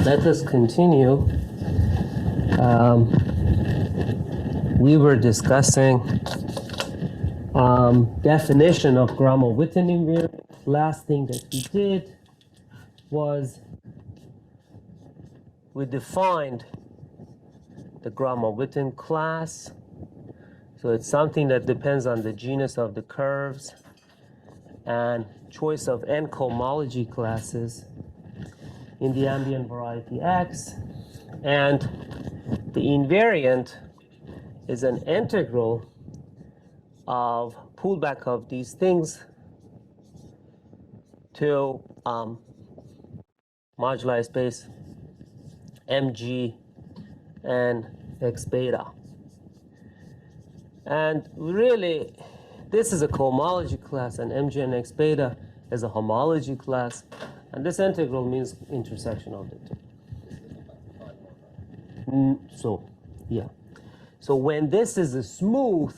let us continue. We were discussing definition of Gromov-Witten invariant. Last thing that we did was we defined the Gromov-Witten class. So it's something that depends on the genus of the curves and choice of n cohomology classes in the ambient variety X. And the invariant is an integral of pullback of these things to moduli space mg and x beta. And really, this is a cohomology class, and mg and x beta is a homology class. And this integral means intersection of the two. Yeah. So when this is a smooth,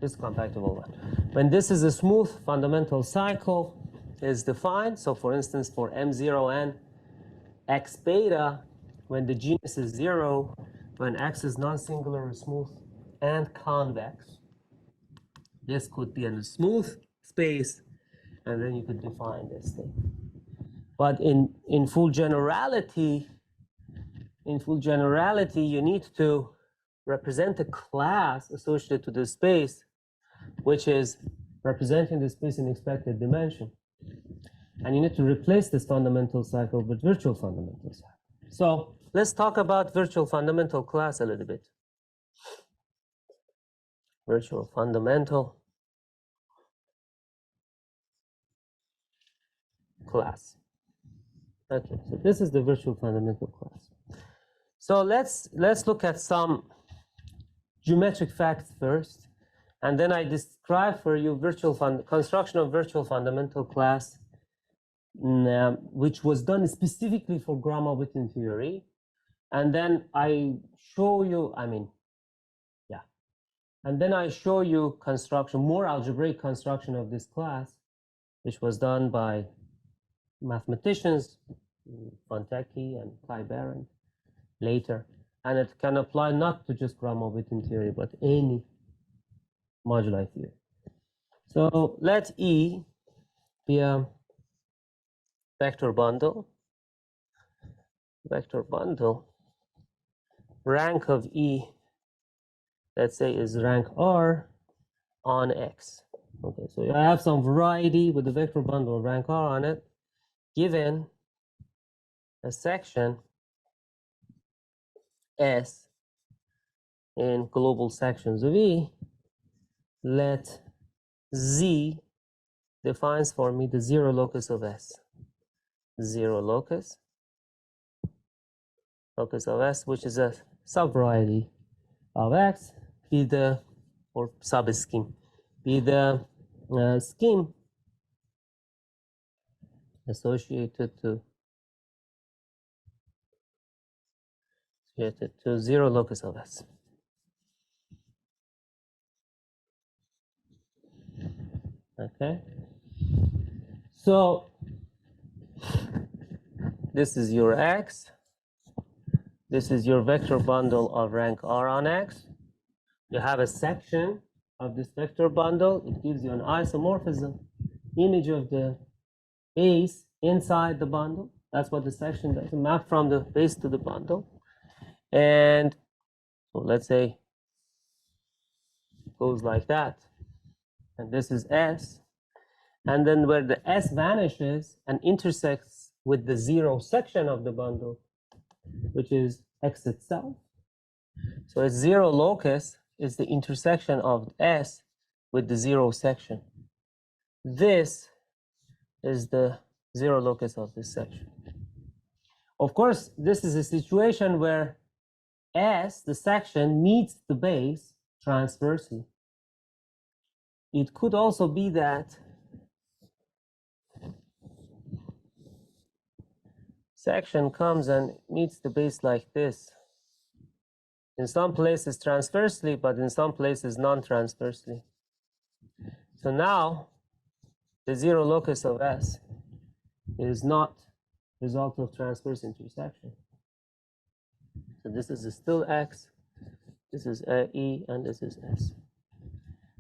this compactable one. When this is a smooth fundamental cycle is defined. So for instance, for M0n, x beta, when the genus is 0, when x is non-singular or smooth and convex, this could be in a smooth space, and then you could define this thing. But in full generality, you need to represent a class associated to the space, which is representing the space in expected dimension. And you need to replace this fundamental cycle with virtual fundamental cycle. So let's talk about virtual fundamental class a little bit. Virtual fundamental class. Okay, so this is the virtual fundamental class. So let's look at some geometric facts first, and then I describe for you construction of virtual fundamental class, which was done specifically for Gromov-Witten theory, and then I show you, and then I show you construction, more algebraic construction of this class, which was done by mathematicians, Fontecchi and Kai Barron later. And it can apply not to just Gromov-Witten theory, but any moduli theory. So let E be a vector bundle. Rank of E, let's say, is rank R on X. Okay, so I have some variety with the vector bundle rank R on it, given a section S in global sections of E. Let Z defines for me the zero locus of S. Zero locus of S, which is a subvariety of X, be the, or subscheme, be the scheme associated to zero locus of S. Okay, so this is your X. This is your vector bundle of rank R on X. You have a section of this vector bundle. It gives you an isomorphism image of the base inside the bundle. That's what the section does, map from the base to the bundle. And so let's say it goes like that. And this is S. And then where the S vanishes and intersects with the zero section of the bundle, which is X itself. So its zero locus is the intersection of S with the zero section. This is the zero locus of this section. Of course, this is a situation where S, the section, meets the base transversely. It could also be that section comes and meets the base like this. In some places transversely, but in some places non-transversely. So now the zero locus of S is not result of transverse intersection. So this is still x, this is E, and this is S.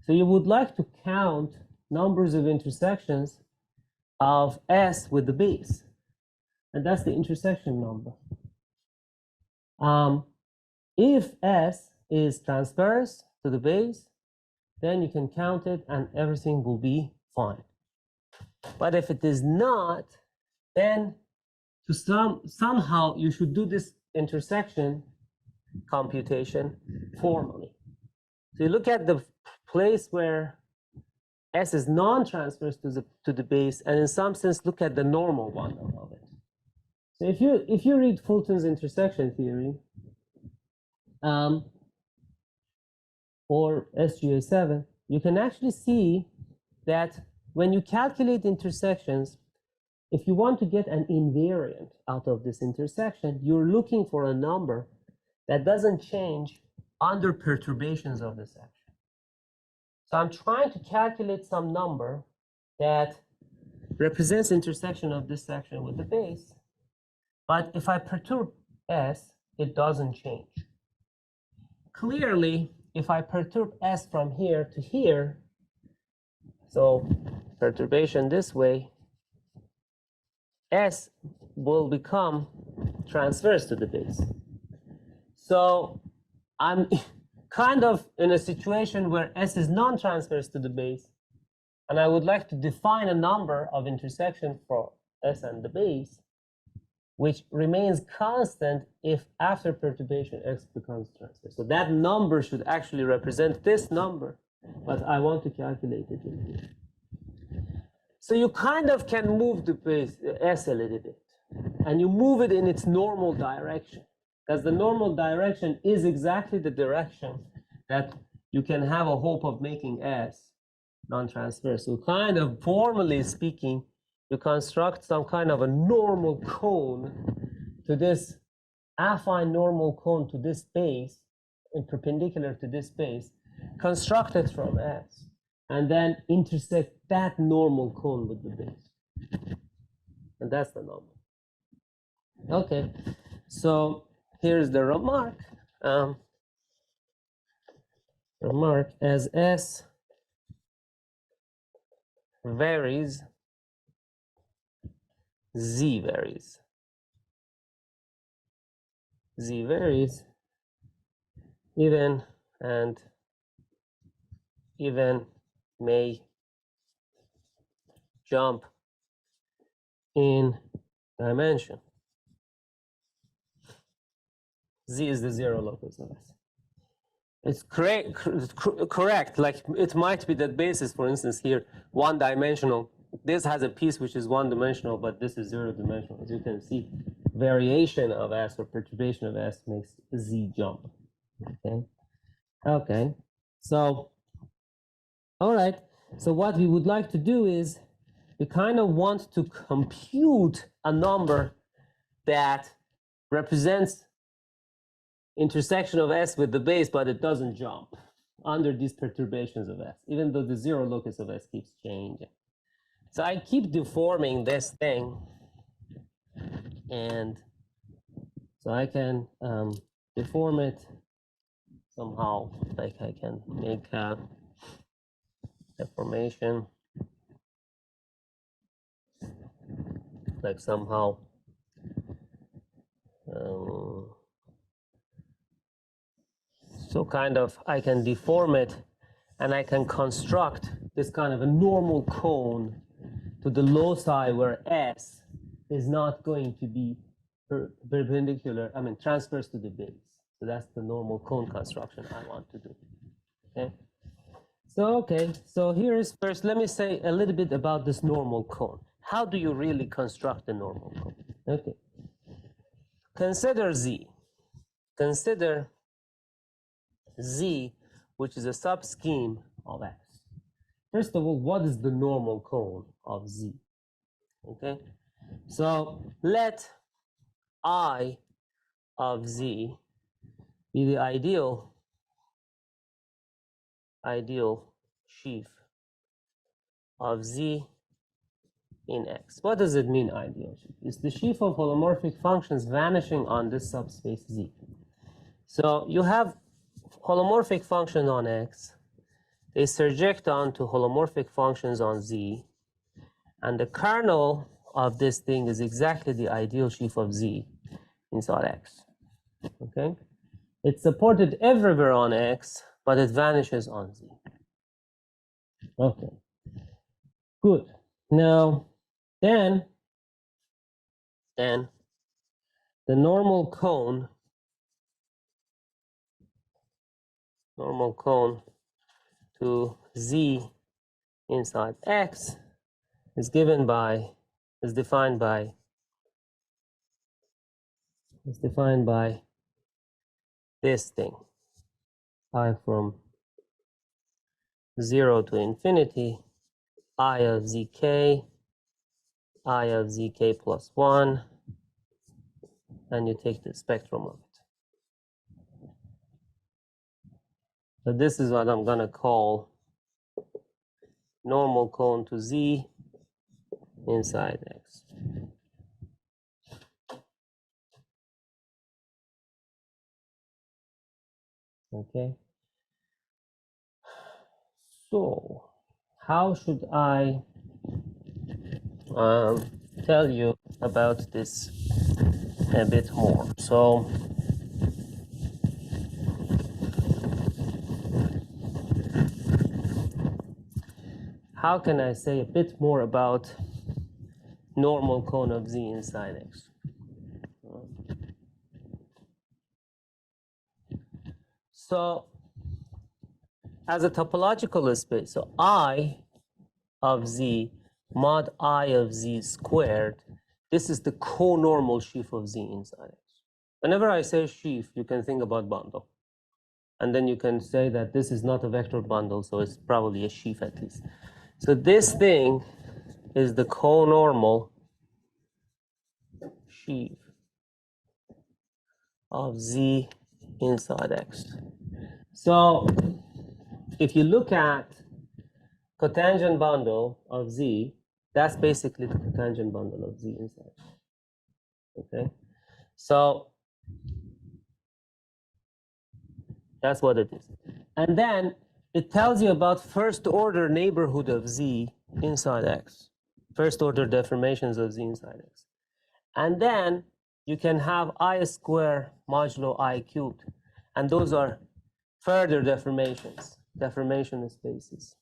So you would like to count numbers of intersections of S with the base, and that's the intersection number. If S is transverse to the base, then you can count it and everything will be fine. But if it is not, then somehow you should do this intersection computation formally. So you look at the place where S is non-transverse to the base, and in some sense look at the normal bundle of it. So if you read Fulton's intersection theory, or SGA7, you can actually see that when you calculate intersections, if you want to get an invariant out of this intersection, you're looking for a number that doesn't change under perturbations of the section. So I'm trying to calculate some number that represents intersection of this section with the base, but if I perturb S, it doesn't change. Clearly, if I perturb S from here to here, so perturbation this way, S will become transverse to the base. So I'm kind of in a situation where S is non-transverse to the base, and I would like to define a number of intersection for S and the base, which remains constant if after perturbation X becomes transverse. So that number should actually represent this number, but I want to calculate it in here. So you kind of can move the base S a little bit, and you move it in its normal direction, because the normal direction is exactly the direction that you can have a hope of making S non-transverse. So kind of formally speaking, you construct some kind of a normal cone to this affine normal cone to this base, and perpendicular to this base, construct it from S, and then intersect that normal cone with the base. And that's the number. Okay, so here's the remark. Remark, as S varies, Z varies. Z varies even may jump in dimension. Z is the zero locus of S. It's correct. Like it might be that basis, for instance, here one-dimensional. This has a piece which is one-dimensional, but this is zero-dimensional. As you can see, variation of S or perturbation of S makes Z jump. Okay. Okay. So, all right. So what we would like to do is we kind of want to compute a number that represents intersection of S with the base, but it doesn't jump under these perturbations of S, even though the zero locus of S keeps changing. So I keep deforming this thing, and so I can deform it somehow, like I can make a deformation, like somehow so kind of I can deform it, and I can construct this kind of a normal cone to the loci where S is not going to be perpendicular, transverse to the base. So that's the normal cone construction I want to do. Okay. So here's first, let me say a little bit about this normal cone. How do you really construct a normal cone? Okay. Consider Z. Consider Z, which is a subscheme of X. First of all, what is the normal cone of Z? Okay, so let I of Z be the ideal sheaf of Z in X. What does it mean, ideal sheaf? It's the sheaf of holomorphic functions vanishing on this subspace Z. So you have holomorphic functions on X. They surject onto holomorphic functions on Z. And the kernel of this thing is exactly the ideal sheaf of Z inside X. Okay? It's supported everywhere on X, but it vanishes on Z. Okay. Good. Now, then the normal cone to Z inside X is defined by this thing, I from 0 to infinity, I of zk plus 1, and you take the spectrum of it. So this is what I'm going to call normal cone to Z inside X. Okay. So how should I tell you about this a bit more? So how can I say a bit more about normal cone of Z inside X? So as a topological space, so I of Z mod I of Z squared, this is the co-normal sheaf of Z inside X. Whenever I say sheaf, you can think about bundle. And then you can say that this is not a vector bundle, so it's probably a sheaf at least. So this thing is the co-normal sheaf of Z inside X. So if you look at cotangent bundle of Z, that's basically the cotangent bundle of Z inside. Okay, so that's what it is. And then it tells you about first order neighborhood of Z inside X, first order deformations of Z inside X. And then you can have I squared modulo I cubed, and those are further deformations, deformation spaces.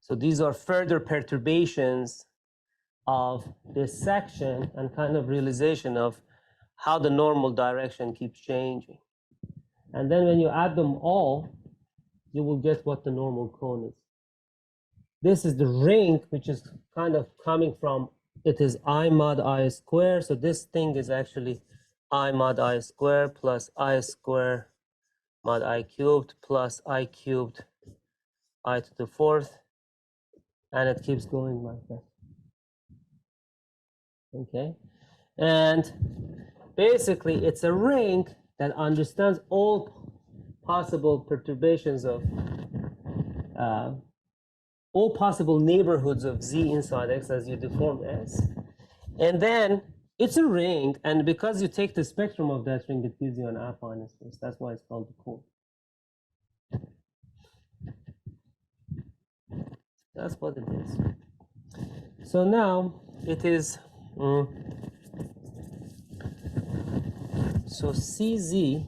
So these are further perturbations of this section and kind of realization of how the normal direction keeps changing. And then when you add them all, you will get what the normal cone is. This is the ring, which is kind of coming from, it is I mod I squared. So this thing is actually I mod I squared plus I squared mod I cubed plus I cubed I to the fourth. And it keeps going like that. Okay. And basically, it's a ring that understands all possible perturbations of all possible neighborhoods of Z inside X as you deform S. And then it's a ring, and because you take the spectrum of that ring, it gives you an affine space. That's why it's called the cone. That's what it is. So now it is, so CZ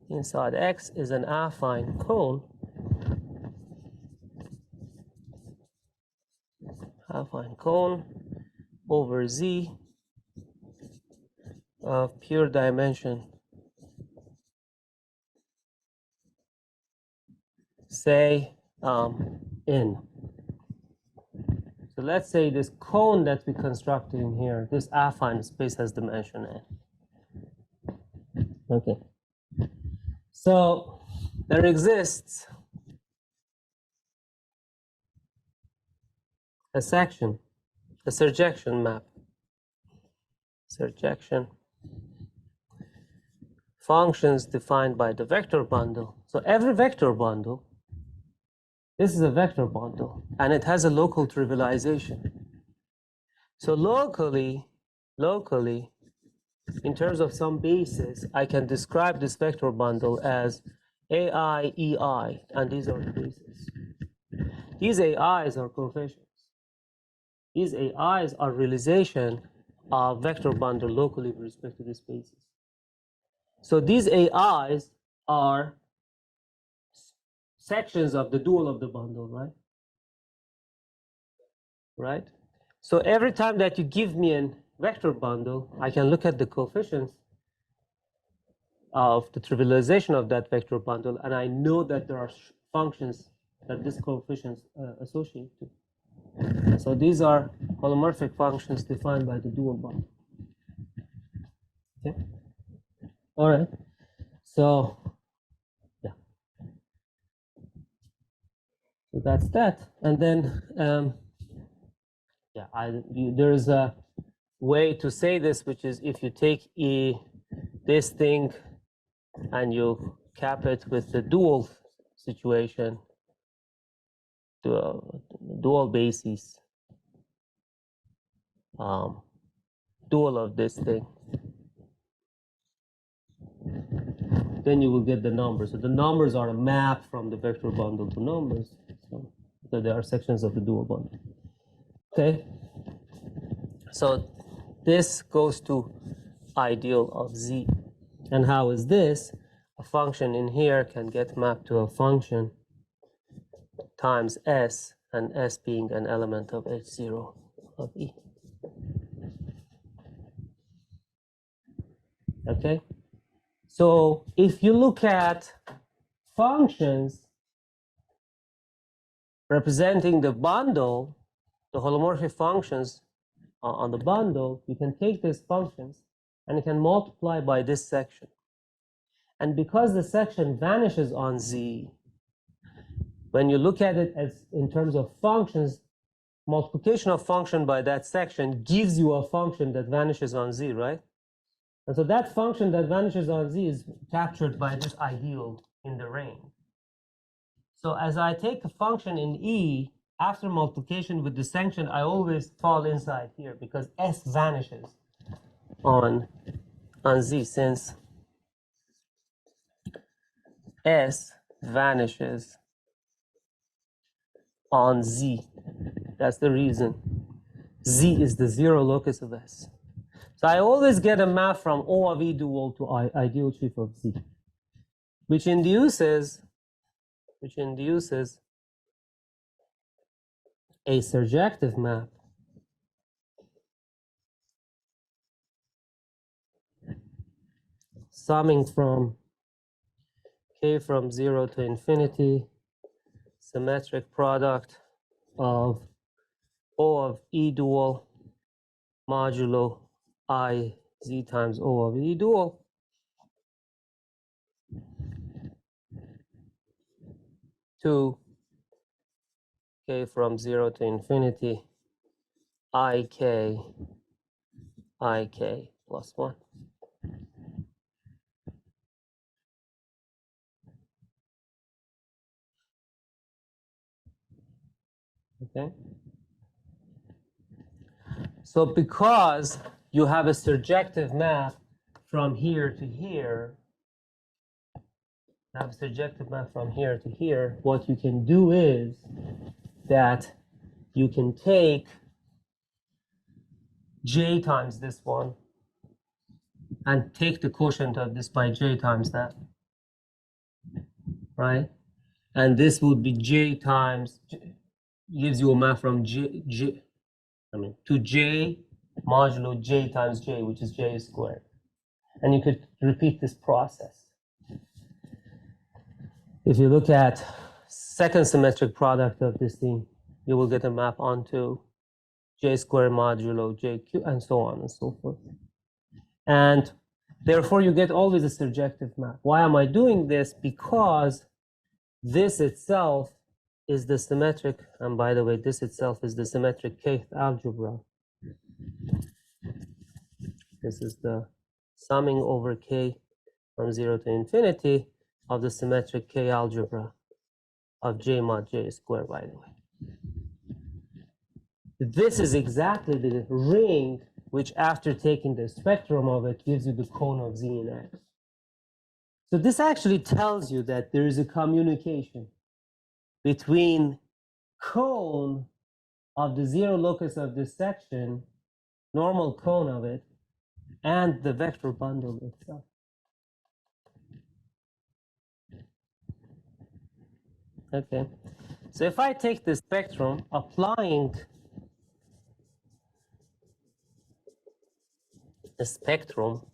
inside X is an affine cone, over Z of pure dimension, say N. So let's say this cone that we constructed in here, this affine space has dimension N. Okay. So there exists a section, a surjection map. Surjection functions defined by the vector bundle. So every vector bundle This is a vector bundle, and it has a local trivialization. So locally, in terms of some basis, I can describe this vector bundle as AI, EI, and these are the bases. These AIs are coefficients. These AIs are realization of vector bundle locally with respect to this basis. So these AIs are sections of the dual of the bundle, right? Right? So every time that you give me a vector bundle, I can look at the coefficients of the trivialization of that vector bundle, and I know that there are functions that this coefficients associate to. So these are holomorphic functions defined by the dual bundle. Okay. All right. So yeah. So that's that. And then there's a way to say this, which is if you take this thing and you cap it with the dual situation, dual basis, dual of this thing, then you will get the numbers. So the numbers are a map from the vector bundle to numbers. So they are sections of the dual bundle. Okay. So this goes to ideal of Z. And how is this? A function in here can get mapped to a function times S, and S being an element of H0 of E. Okay? So if you look at functions representing the bundle, the holomorphic functions on the bundle, you can take these functions and you can multiply by this section. And because the section vanishes on Z, when you look at it as in terms of functions, multiplication of function by that section gives you a function that vanishes on Z, right? And so that function that vanishes on Z is captured by this ideal in the ring. So as I take a function in E, after multiplication with the section, I always fall inside here because S vanishes on Z, since S vanishes on Z. That's the reason. Z is the zero locus of S. So I always get a map from O of E dual to ideal sheaf of Z, which induces a surjective map summing from K from 0 to infinity, symmetric product of O of E dual modulo I Z times O of E dual to K from 0 to infinity IK plus 1. Okay. So because you have a surjective map from here to here, what you can do is that you can take J times this one and take the quotient of this by J times that, right? And this would be J times, gives you a map from to J modulo J times J, which is J squared. And you could repeat this process. If you look at second symmetric product of this thing, you will get a map onto J squared modulo JQ, and so on and so forth. And therefore, you get always a surjective map. Why am I doing this? Because this itself is the symmetric, and by the way, this itself is the symmetric kth algebra. This is the summing over K from 0 to infinity of the symmetric K algebra. of j mod j squared, by the way. This is exactly the ring which, after taking the spectrum of it, gives you the cone of z in x. So this actually tells you that there is a communication between cone of the zero locus of this section, normal cone of it, and the vector bundle itself. Okay, so if I take the spectrum, applying the spectrum,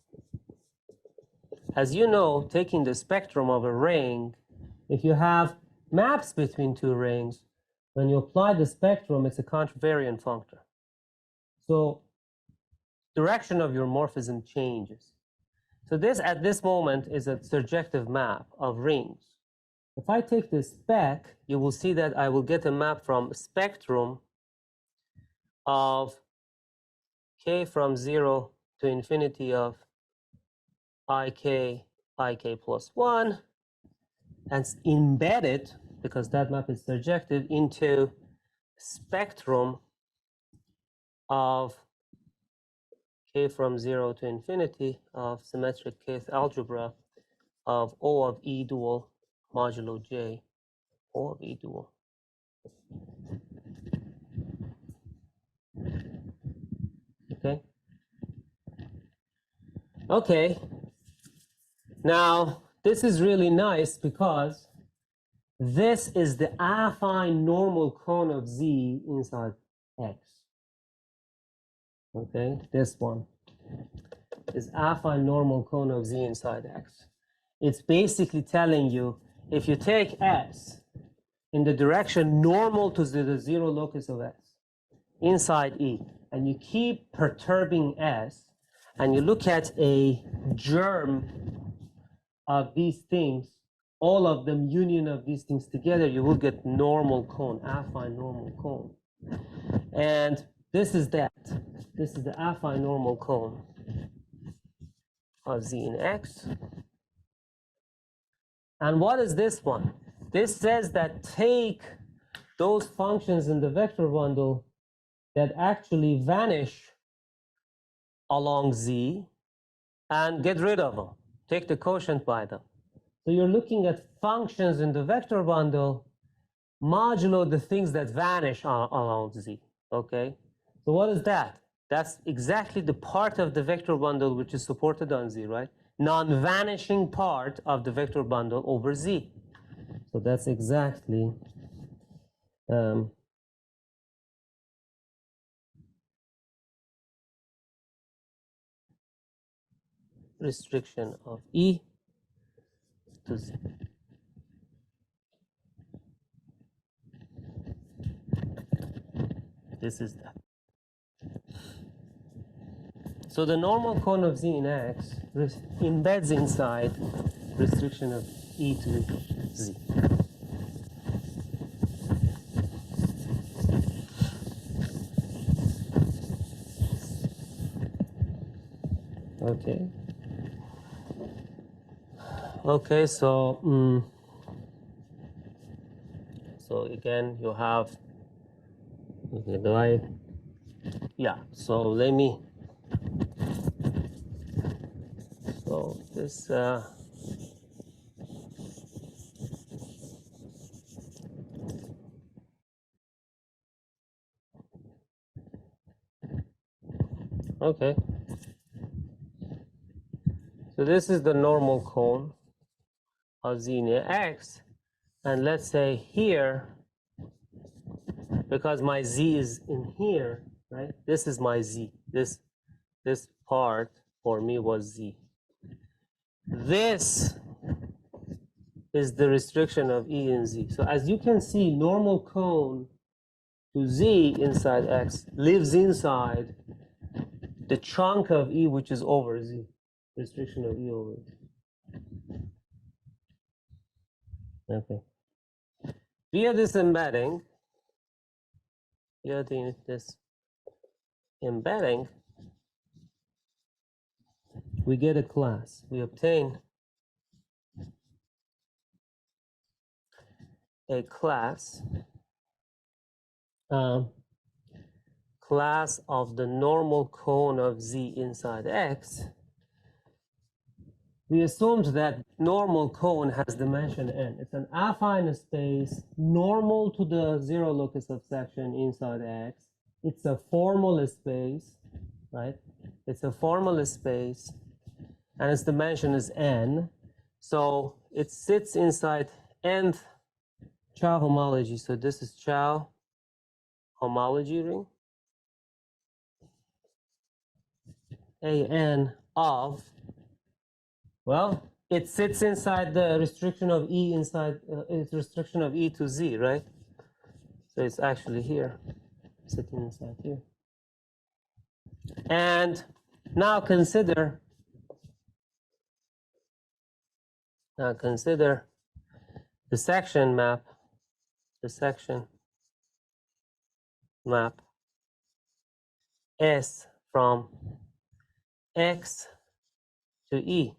as you know, taking the spectrum of a ring, if you have maps between two rings, when you apply the spectrum, it's a contravariant functor. So direction of your morphism changes. So this, at this moment, is a surjective map of rings. If I take this spec, you will see that I will get a map from spectrum of k from 0 to infinity of ik plus 1, and embed it, because that map is surjective, into spectrum of k from 0 to infinity of symmetric kth algebra of O of E dual modulo J, O of E dual. Okay? Okay. Now, this is really nice because this is the affine normal cone of Z inside X. Okay, this one is affine normal cone of Z inside X. It's basically telling you if you take S in the direction normal to the zero locus of S inside E, and you keep perturbing S, and you look at a germ of these things, all of them, union of these things together, you will get normal cone, affine normal cone. And this is that. This is the affine normal cone of Z in X. And what is this one? This says that take those functions in the vector bundle that actually vanish along Z and get rid of them. Take the quotient by them. So you're looking at functions in the vector bundle modulo the things that vanish along Z, okay? So what is that? That's exactly the part of the vector bundle which is supported on Z, right? Non-vanishing part of the vector bundle over Z. So that's exactly restriction of E to Z. This is that. So the normal cone of Z in X embeds inside restriction of E to Z. Okay. Okay, so so again you have, okay, do I, yeah, so let me, so this okay, so this is the normal cone of Z near X, and let's say here, because my Z is in here, right? This is my Z. This part for me was Z. This is the restriction of E in Z. So as you can see, normal cone to Z inside X lives inside the chunk of E which is over Z. Restriction of E over Z. Okay. Via this embedding, this embedding, we get a class. We obtain a class class of the normal cone of Z inside X, we assumed that normal cone has dimension n. It's an affine space normal to the zero locus of section inside X. It's a formal space, right? It's a formal space, and its dimension is n. So it sits inside nth Chow homology. So this is Chow homology ring. An of, well, it sits inside the restriction of E inside, it's restriction of E to Z, right? So it's actually here, sitting inside here. And now consider the section map, S from X to E.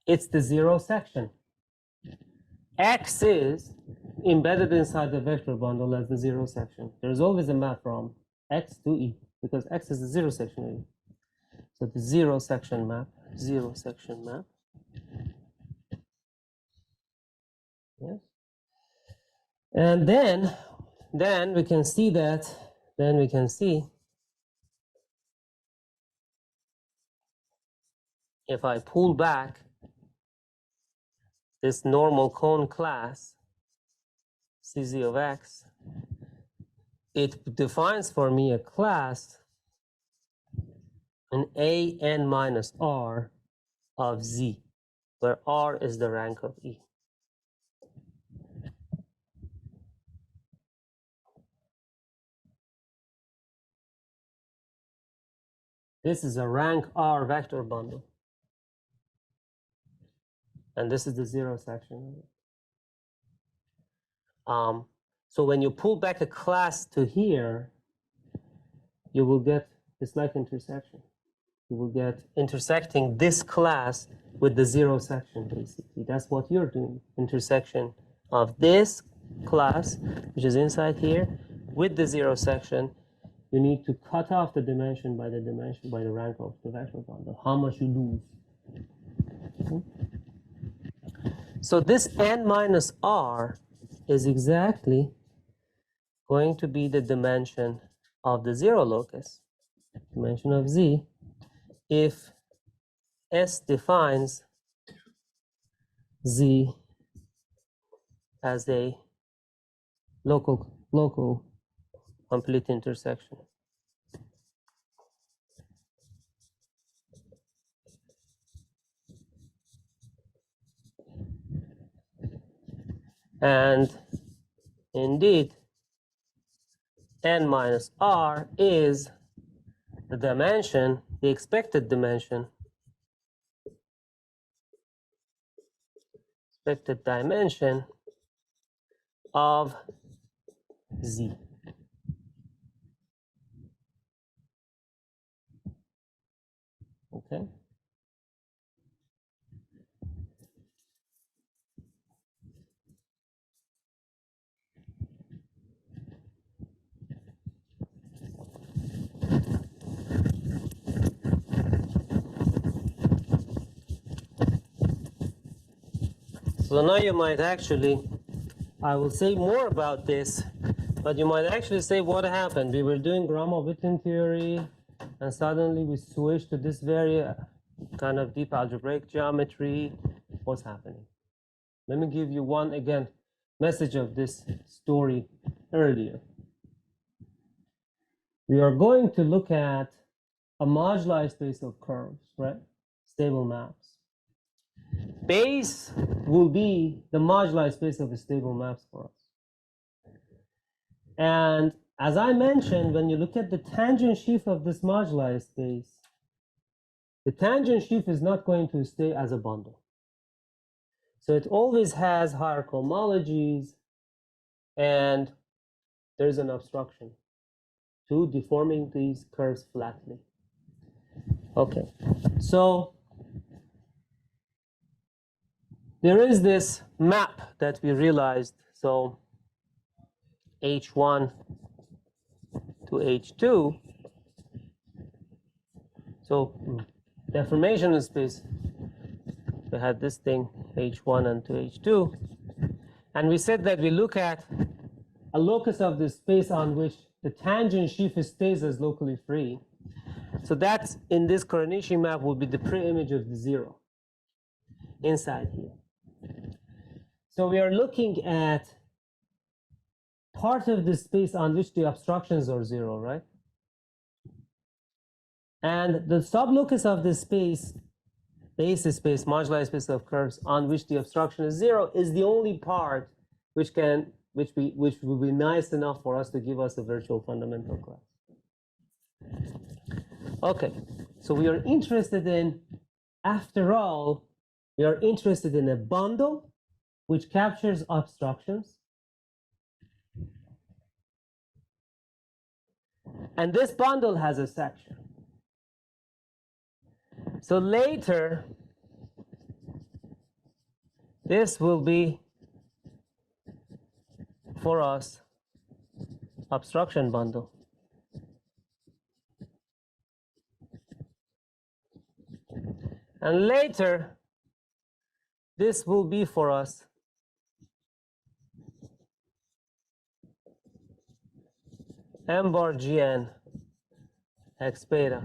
It's the zero section. X is embedded inside the vector bundle as the zero section. There's always a map from X to E because X is the zero section of E. So the zero section map. Yes. And then we can see that, if I pull back this normal cone class, CZ of X, it defines for me a class, an AN minus R of Z, where R is the rank of E. This is a rank R vector bundle. And this is the zero section. So when you pull back a class to here, you will get this like intersection. You will get intersecting this class with the zero section, basically. That's what you're doing. Intersection of this class, which is inside here, with the zero section. You need to cut off the dimension by the rank of the vector bundle, how much you lose. So this n minus r is exactly going to be the dimension of the zero locus, dimension of Z, if S defines Z as a local complete intersection. And indeed, n minus r is the dimension, the expected dimension, of Z. Okay. So now you might actually, I will say more about this, but you might actually say what happened. We were doing Gromov-Witten theory, and suddenly we switched to this very kind of deep algebraic geometry. What's happening? Let me give you one, again, message of this story earlier. We are going to look at a moduli space of curves, right? Stable maps. Base will be the moduli space of the stable maps for us. And as I mentioned, when you look at the tangent sheaf of this moduli space, the tangent sheaf is not going to stay as a bundle. So it always has hierarchical homologies, and there's an obstruction to deforming these curves flatly. Okay, so there is this map that we realized So H1 to H2. So deformation space, we had this thing H1 and to H2. And we said that we look at a locus of the space on which the tangent sheaf stays as locally free. So that's in this coordination map would be the pre-image of the 0 inside here. So we are looking at part of the space on which the obstructions are 0, right? And the sublocus of the space, basis space, moduli space of curves on which the obstruction is 0 is the only part which will be nice enough for us to give us a virtual fundamental class. Okay, so we are interested in, after all, we are interested in a bundle which captures obstructions. And this bundle has a section. So later, this will be, for us, obstruction bundle. And later, this will be for us M bar Gn x beta.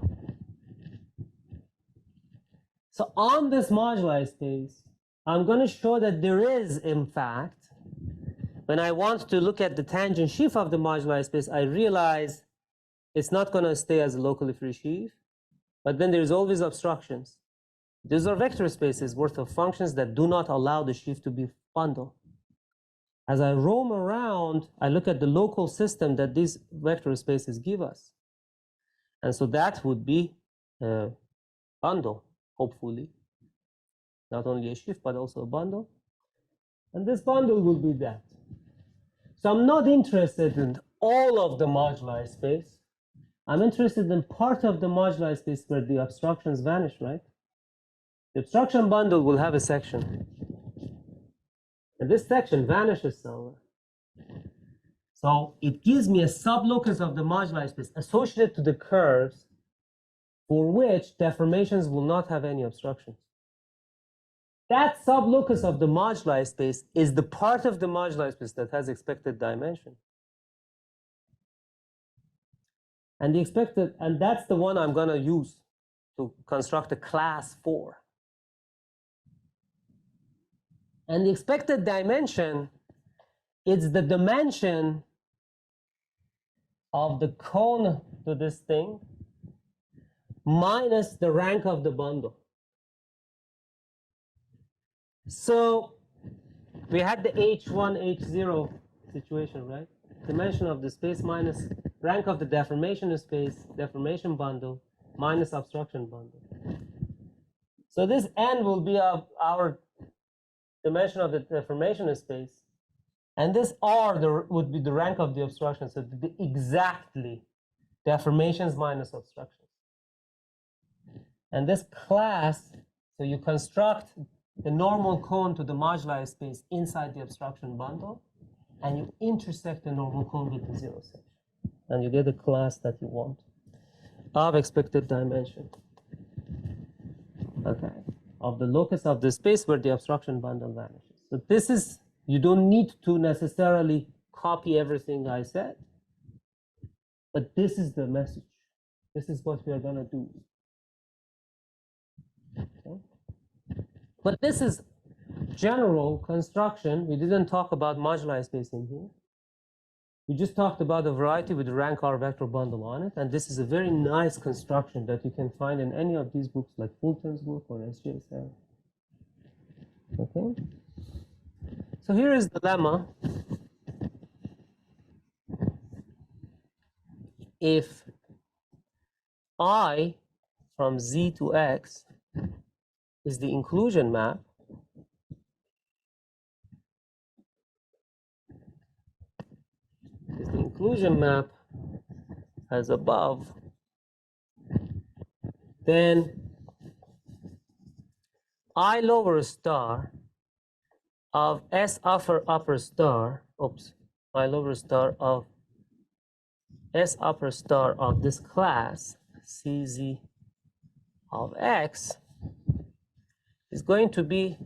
So on this moduli space, I'm going to show that there is, in fact, when I want to look at the tangent sheaf of the moduli space, I realize it's not going to stay as a locally free sheaf, but then there's always obstructions. These are vector spaces worth of functions that do not allow the sheaf to be bundled. As I roam around, I look at the local system that these vector spaces give us. And so that would be a bundle, hopefully. Not only a sheaf, but also a bundle. And this bundle will be that. So I'm not interested in all of the moduli space. I'm interested in part of the moduli space where the obstructions vanish, right? The obstruction bundle will have a section. And this section vanishes somewhere. So it gives me a sublocus of the moduli space associated to the curves for which deformations will not have any obstructions. That sublocus of the moduli space is the part of the moduli space that has expected dimension. And that's the one I'm going to use to construct a class for. And the expected dimension is the dimension of the cone to this thing minus the rank of the bundle. So we had the H1, H0 situation, right? Dimension of the space minus rank of the deformation space, deformation bundle, minus obstruction bundle. So this n will be our dimension of the deformation space, and this R would be the rank of the obstruction, so exactly deformations minus obstructions. And this class, so you construct the normal cone to the moduli space inside the obstruction bundle, and you intersect the normal cone with the 0 section, and you get the class that you want of expected dimension. Okay. Of the locus of the space where the obstruction bundle vanishes. So this is, you don't need to necessarily copy everything I said, but this is the message. This is what we are going to do. Okay. But this is general construction. We didn't talk about moduli space in here. We just talked about a variety with rank R vector bundle on it, and this is a very nice construction that you can find in any of these books, like Fulton's book or SJSL. Okay? So here is the lemma. If I from Z to X is the inclusion map, as above, then I lower star of S upper star, oops, I lower star of S upper star of this class, CZ of X, is going to be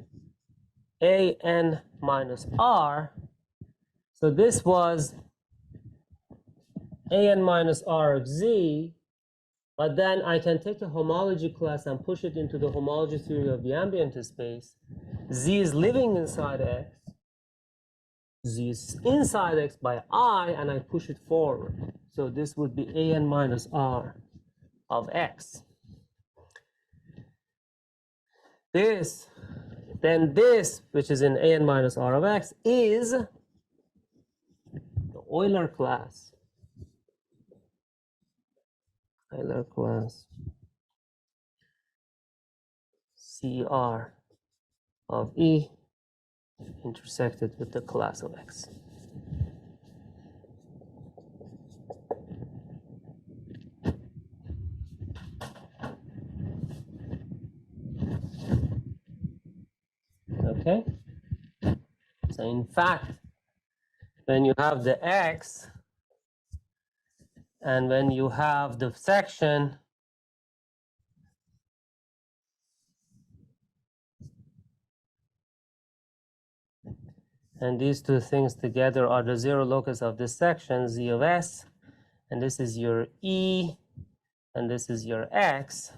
AN minus R. So this was AN minus R of Z, but then I can take a homology class and push it into the homology theory of the ambient space. Z is living inside X. Z is inside X by I, and I push it forward. So this would be AN minus R of X. This, which is in AN minus R of X, is the Euler class. Euler class CR of E intersected with the class of X. Okay? So in fact, when you have the X and when you have the section, and these two things together are the zero locus of this section, Z of S, and this is your E, and this is your X.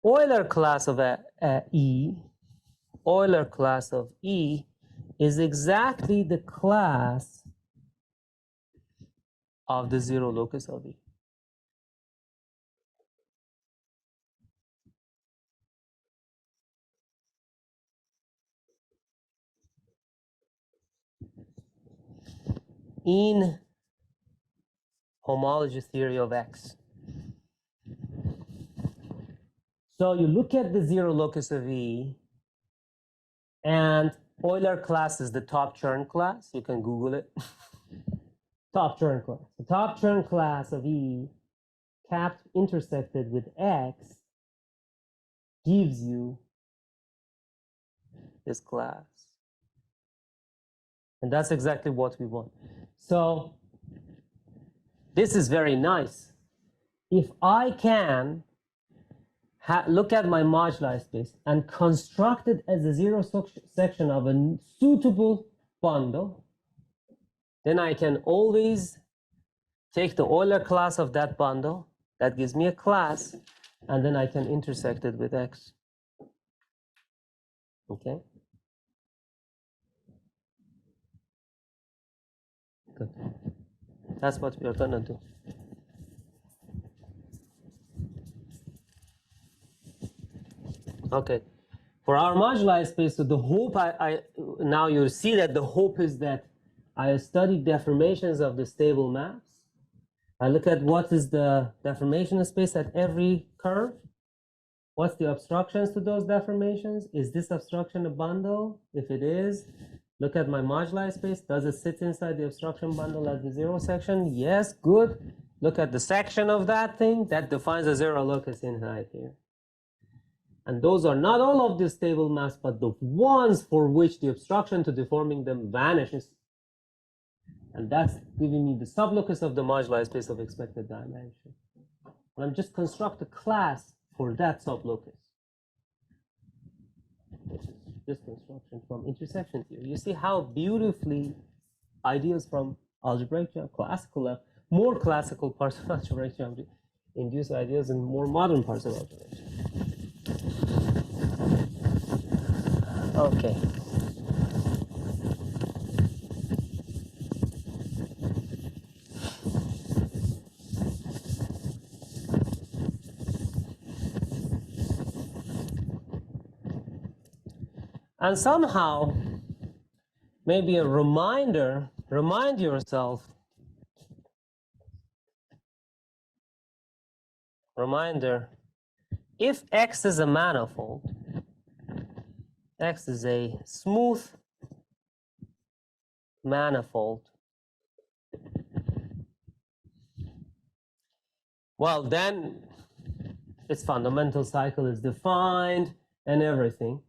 Euler class of E, Euler class of E is exactly the class of the zero locus of E. In homology theory of X. So you look at the zero locus of E, and Euler class is the top Chern class. You can Google it. Top Chern class. The top Chern class of E capped intersected with X gives you this class. And that's exactly what we want. So this is very nice. If I can look at my moduli space and construct it as a zero section of a suitable bundle, then I can always take the Euler class of that bundle, that gives me a class, and then I can intersect it with X. Okay? Good. That's what we are going to do. Okay. For our moduli space, so the hope now you'll see that the hope is that I study deformations of the stable maps. I look at what is the deformation space at every curve. What's the obstructions to those deformations? Is this obstruction a bundle? If it is, look at my moduli space. Does it sit inside the obstruction bundle at the zero section? Yes, good. Look at the section of that thing. That defines a zero locus inside here. And those are not all of the stable maps, but the ones for which the obstruction to deforming them vanishes. And that's giving me the sublocus of the moduli space of expected dimension. And I'm just construct a class for that sublocus, which is this construction from intersection theory. You see how beautifully ideas from algebraic geometry, classical, more classical parts of algebraic geometry induce ideas in more modern parts of algebraic geometry. Okay. And somehow, maybe a reminder, remind yourself, reminder, if X is a manifold, X is a smooth manifold, well, then its fundamental cycle is defined and everything.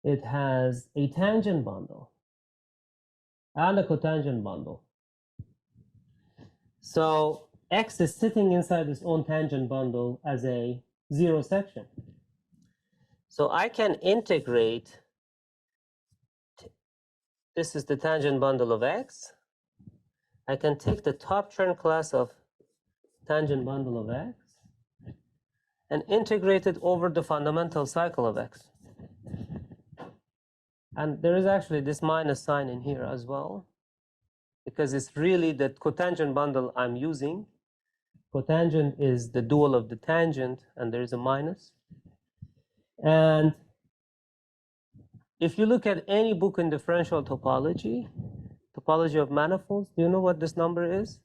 it has a tangent bundle and a cotangent bundle. So X is sitting inside its own tangent bundle as a zero section. So I can integrate, this is the tangent bundle of X. I can take the top term class of tangent bundle of X and integrate it over the fundamental cycle of X. And there is actually this minus sign in here as well, because it's really the cotangent bundle I'm using. Cotangent is the dual of the tangent, and there is a minus. And if you look at any book in differential topology, topology of manifolds, do you know what this number is?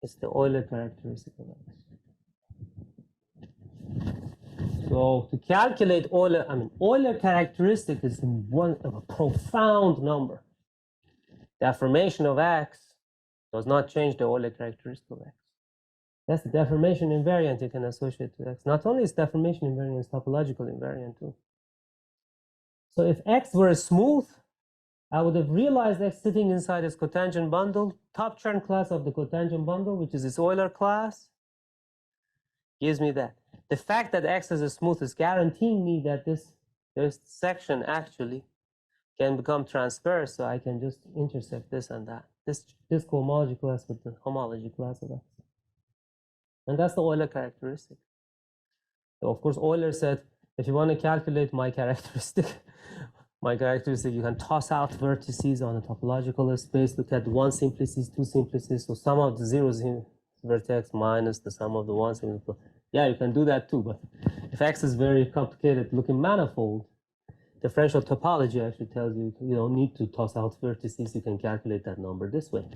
It's the Euler characteristic of X. So to calculate Euler, Euler characteristic is one of a profound number. The affirmation of X does not change the Euler characteristic of X. That's the deformation invariant you can associate to X. Not only is deformation invariant, it's topological invariant too. So if X were smooth, I would have realized X sitting inside its cotangent bundle, top term class of the cotangent bundle, which is its Euler class, gives me that. The fact that X is smooth is guaranteeing me that this section actually can become transverse, so I can just intersect this and that. This cohomology class with the homology class of X. And that's the Euler characteristic. So of course, Euler said, if you want to calculate my characteristic, you can toss out vertices on a topological space, look at one simplices, two simplices, so sum of the zeros in vertex minus the sum of the ones. Yeah, you can do that too, but if X is very complicated looking manifold, differential topology actually tells you you don't need to toss out vertices, you can calculate that number this way.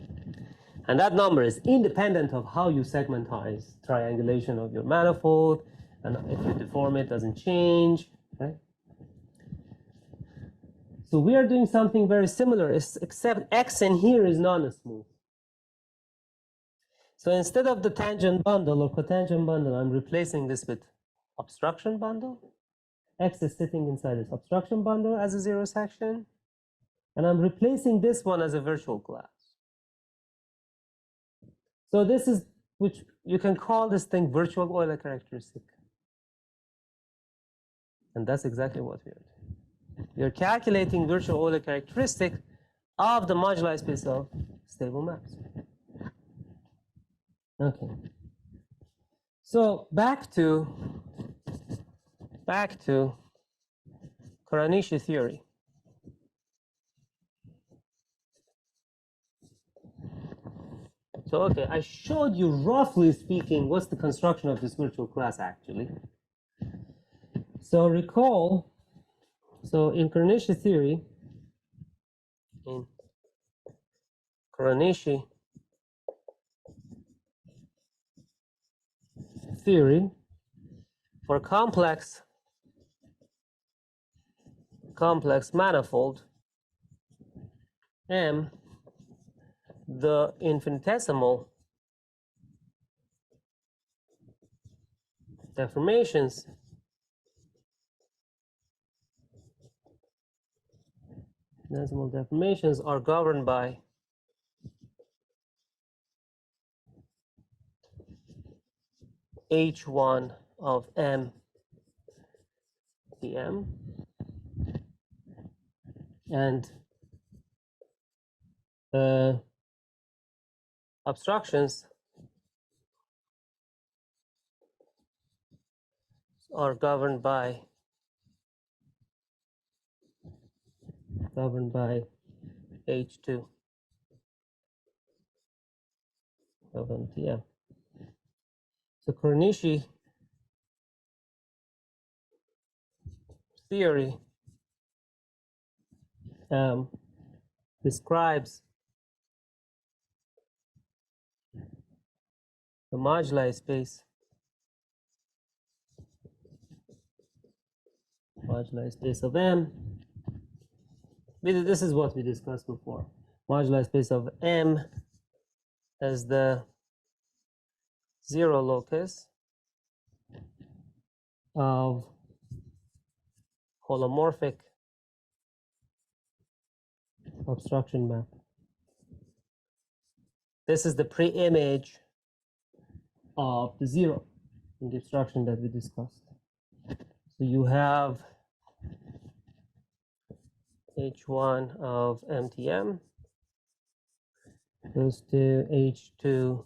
And that number is independent of how you segmentize triangulation of your manifold, and if you deform it, doesn't change, right? So we are doing something very similar, except X in here is non-smooth. So instead of the tangent bundle or cotangent bundle, I'm replacing this with obstruction bundle. X is sitting inside this obstruction bundle as a zero section. And I'm replacing this one as a virtual class. So this is, which you can call this thing virtual Euler characteristic. And that's exactly what we are doing. We are calculating virtual Euler characteristic of the moduli space of stable maps. Okay. So back to Koranishi theory. So okay, I showed you roughly speaking what's the construction of this virtual class actually. So recall, so in Koranishi theory, for complex manifold M, the infinitesimal deformations are governed by H1 of M dm, and obstructions are governed by H2 of MTM. So Koranishi theory describes the moduli space of M. This is what we discussed before. Moduli space of M as the zero locus of holomorphic obstruction map. This is the pre-image of the zero in the obstruction that we discussed. So you have H1 of MTM goes to H2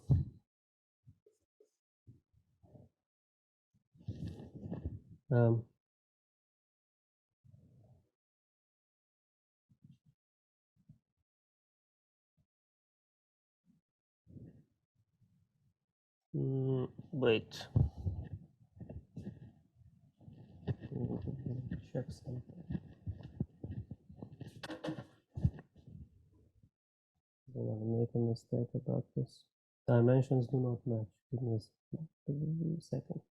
wait. Check something. I don't want to make a mistake about this. Dimensions do not match. Give me a second.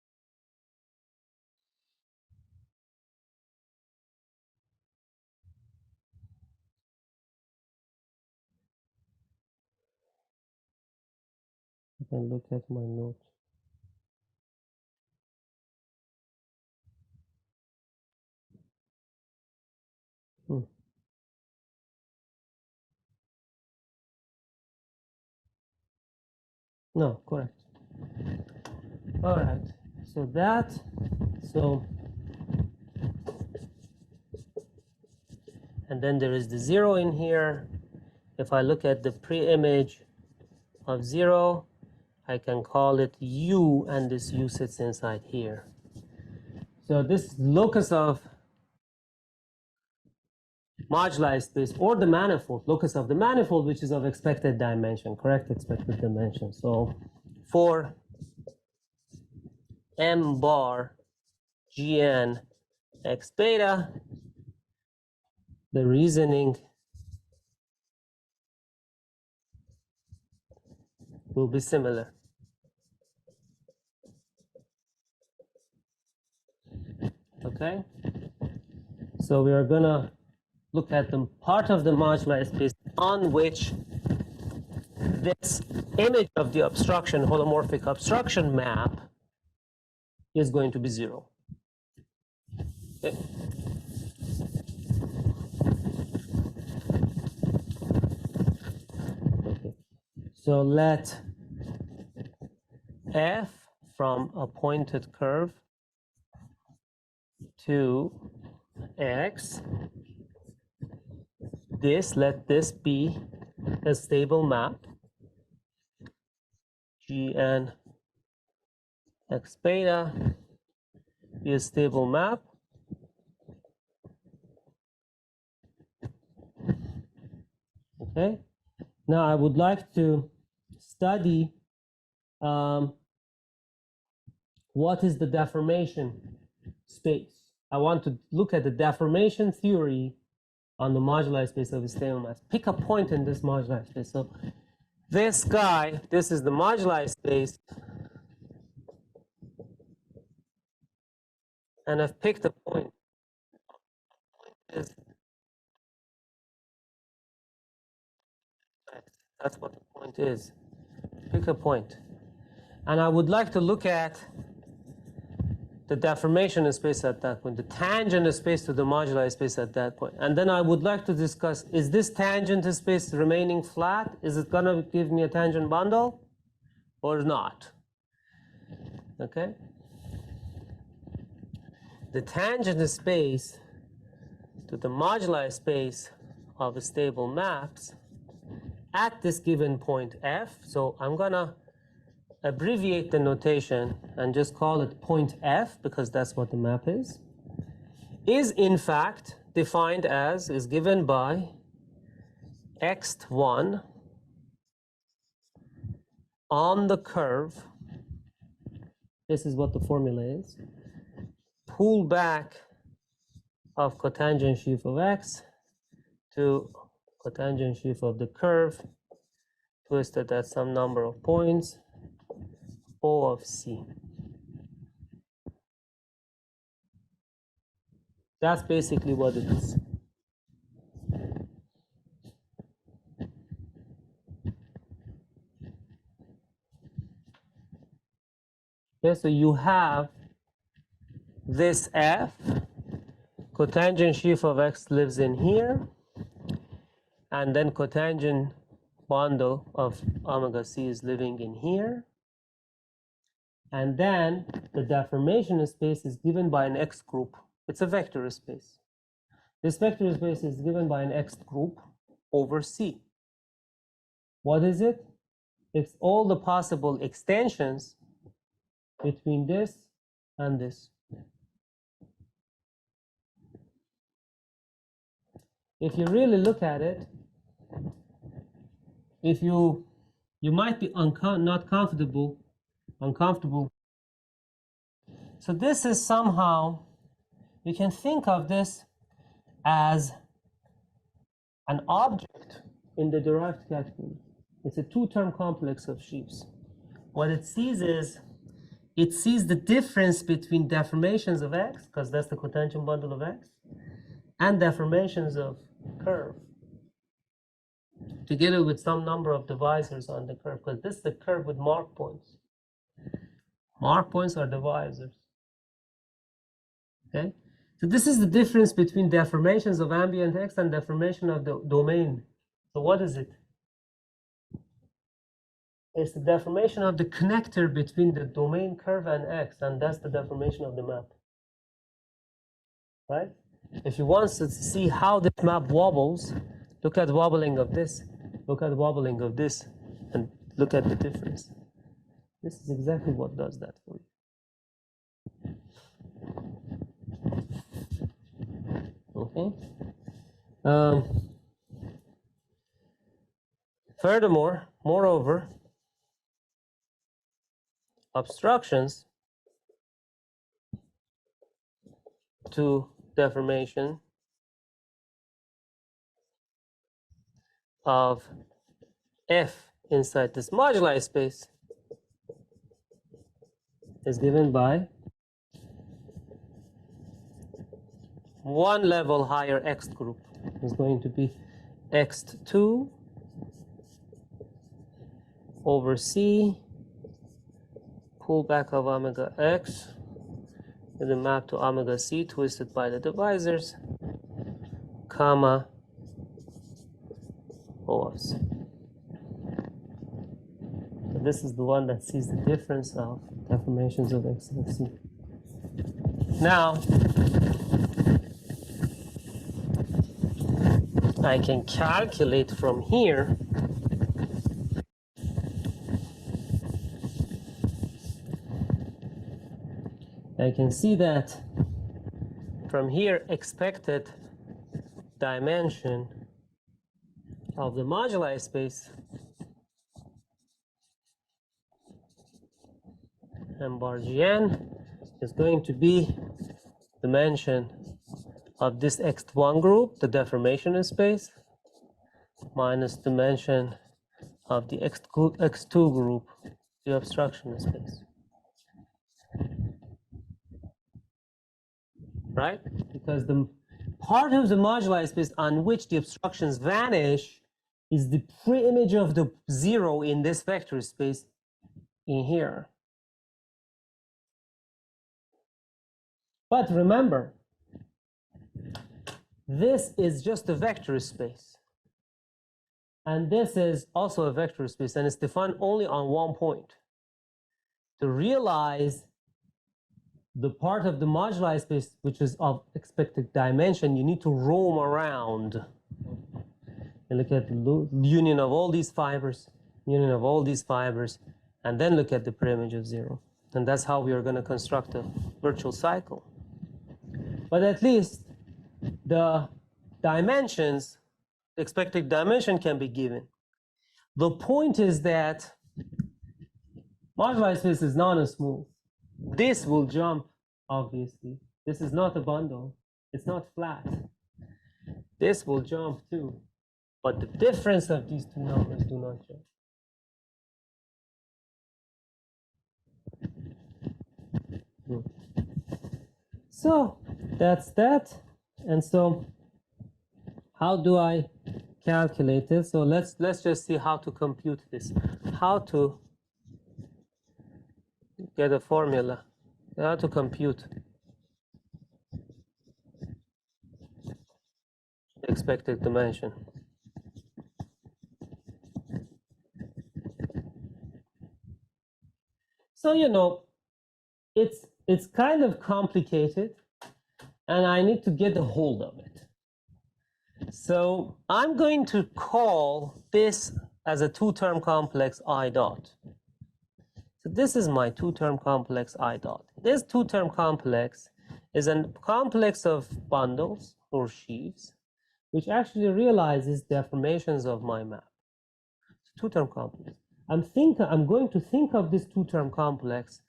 I can look at my notes. No, correct. All right. So and then there is the zero in here. If I look at the pre-image of zero, I can call it U, and this U sits inside here. So this locus of moduli space, or the manifold, locus of the manifold, which is of expected dimension, correct expected dimension. So for M bar Gn x beta, the reasoning will be similar. Okay? So we are going to look at the part of the moduli space on which this image of the obstruction, holomorphic obstruction map, is going to be zero. Okay. So let f from a pointed curve to x, let this be a stable map, Gn x beta be a stable map. Okay. Now I would like to study what is the deformation space. I want to look at the deformation theory on the moduli space of a stable map. Pick a point in this moduli space. So this guy, this is the moduli space, and I've picked a point. That's what the point is. Pick a point. And I would like to look at the deformation in space at that point, the tangent in space to the moduli space at that point. And then I would like to discuss, is this tangent in space remaining flat? Is it going to give me a tangent bundle or not? Okay? The tangent in space to the moduli space of stable maps at this given point f, so I'm going to abbreviate the notation and just call it point f because that's what the map is in fact defined as, is given by x1 on the curve. This is what the formula is. Pull back of cotangent sheaf of x to cotangent sheaf of the curve, twisted at some number of points, O of C. That's basically what it is. Okay, so you have this F, cotangent sheaf of X lives in here, and then cotangent bundle of omega C is living in here. And then the deformation space is given by an X group. It's a vector space. This vector space is given by an X group over C. What is it? It's all the possible extensions between this and this. If you really look at it, if you might be not uncomfortable. So this is somehow, you can think of this as an object in the derived category. It's a two-term complex of sheaves. What it sees is, it sees the difference between deformations of X, because that's the cotangent bundle of X, and deformations of curve, together with some number of divisors on the curve, because this is the curve with mark points. Mark points are divisors. Okay? So this is the difference between deformations of ambient X and deformation of the domain. So what is it? It's the deformation of the connector between the domain curve and X, and that's the deformation of the map. Right? If you want to see how this map wobbles, look at wobbling of this, look at wobbling of this, and look at the difference. This is exactly what does that for you. Okay. Furthermore, moreover, obstructions to deformation of F inside this moduli space is given by one level higher X group. Is going to be X2 over C, pullback of omega X with a map to omega C twisted by the divisors, comma, O of C. So this is the one that sees the difference of deformations of X and C. Now, I can calculate from here I can see that from here expected dimension of the moduli space M bar Gn is going to be dimension of this X1 group, the deformation space, minus dimension of the X2 group, the obstruction space. Right? Because the part of the moduli space on which the obstructions vanish is the pre-image of the zero in this vector space in here. But remember, this is just a vector space. And this is also a vector space, and it's defined only on one point. To realize the part of the moduli space which is of expected dimension, you need to roam around and look at the union of all these fibers, and then look at the pre-image of zero. And that's how we are going to construct a virtual cycle. But at least the dimensions, the expected dimension can be given. The point is that moduli space is not as smooth. This will jump, obviously. This is not a bundle. It's not flat. This will jump too. But the difference of these two numbers do not jump. So that's that. And so how do I calculate it? So let's just see how to compute this. How to get a formula. How to compute the expected dimension. So, you know, it's kind of complicated, and I need to get a hold of it. So I'm going to call this as a two-term complex I dot. So this is my two-term complex I dot. This two-term complex is a complex of bundles or sheaves, which actually realizes deformations of my map. Two-term complex. I'm going to think of this two-term complex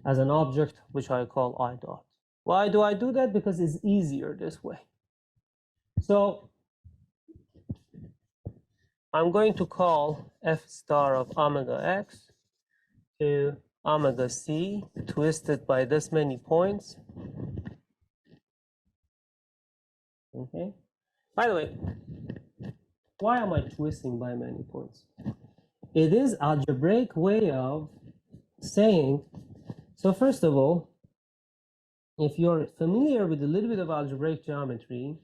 as an object which I call I dot. Why do I do that? Because it's easier this way. So I'm going to call f star of omega x to omega c twisted by this many points. Okay. By the way, why am I twisting by many points? It is algebraic way of saying, so first of all, if you're familiar with a little bit of algebraic geometry,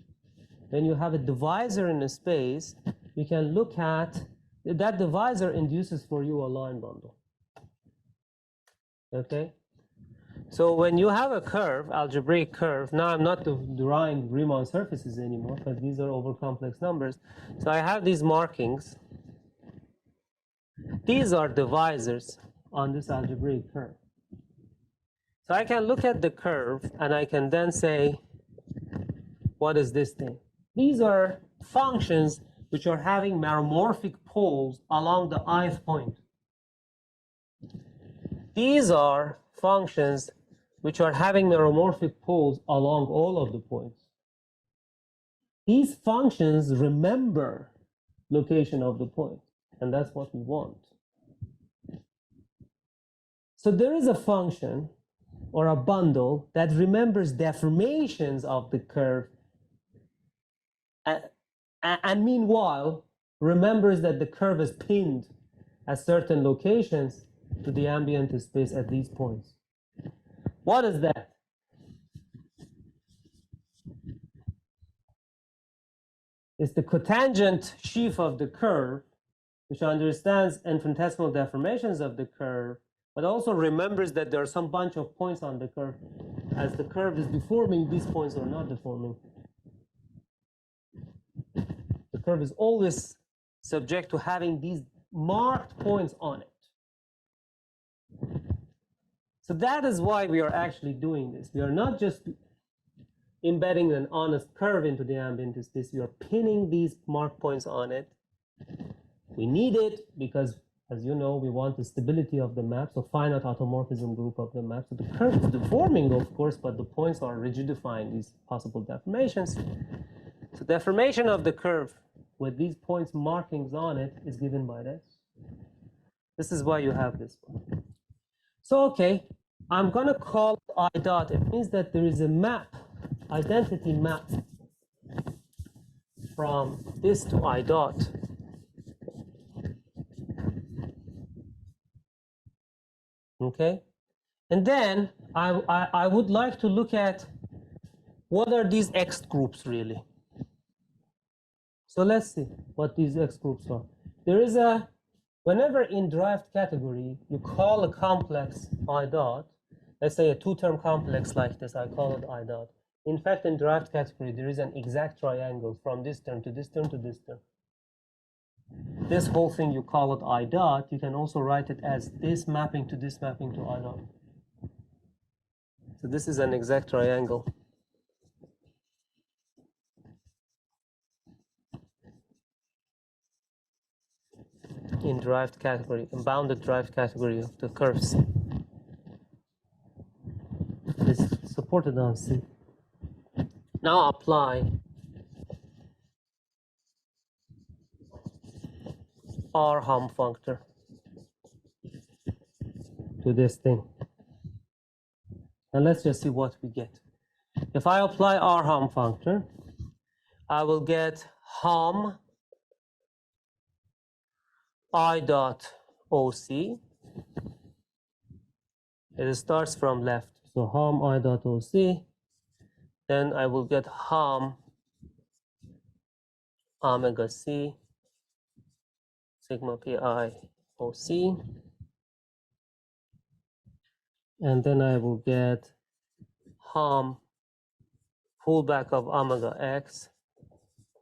when you have a divisor in a space, you can look at that divisor induces for you a line bundle. Okay? So when you have a curve, algebraic curve, now I'm not drawing Riemann surfaces anymore because these are over complex numbers. So I have these markings. These are divisors on this algebraic curve. So I can look at the curve and I can then say, what is this thing? These are functions which are having meromorphic poles along the ith point. These are functions which are having meromorphic poles along all of the points. These functions remember location of the point, and that's what we want. So there is a function or a bundle that remembers deformations of the curve and meanwhile remembers that the curve is pinned at certain locations to the ambient space at these points. What is that? It's the cotangent sheaf of the curve, which understands infinitesimal deformations of the curve, but also remembers that there are some bunch of points on the curve. As the curve is deforming, these points are not deforming. The curve is always subject to having these marked points on it. So that is why we are actually doing this. We are not just embedding an honest curve into the ambient space. We are pinning these marked points on it. We need it because, as you know, we want the stability of the map, so finite automorphism group of the map. So the curve is deforming, of course, but the points are rigidifying these possible deformations. So deformation of the curve with these points markings on it is given by this. This is why you have this one. So, okay, I'm going to call I dot. It means that there is a map, identity map from this to I dot. Okay, and then I would like to look at what are these X groups really. So let's see what these X groups are. There is a, whenever in derived category you call a complex I dot, let's say a two-term complex like this, I call it I dot. In fact, in derived category there is an exact triangle from this term to this term to this term. This whole thing, you call it I dot. You can also write it as this mapping to this mapping to I dot. So this is an exact triangle. In derived category, in bounded derived category of the curves. It's supported on C. Now apply R hum functor to this thing. And let's just see what we get. If I apply R hum functor, I will get hum I dot OC It starts from left. So harm I dot OC. Then I will get harm omega C sigma pi OC. And then I will get harm pullback of omega X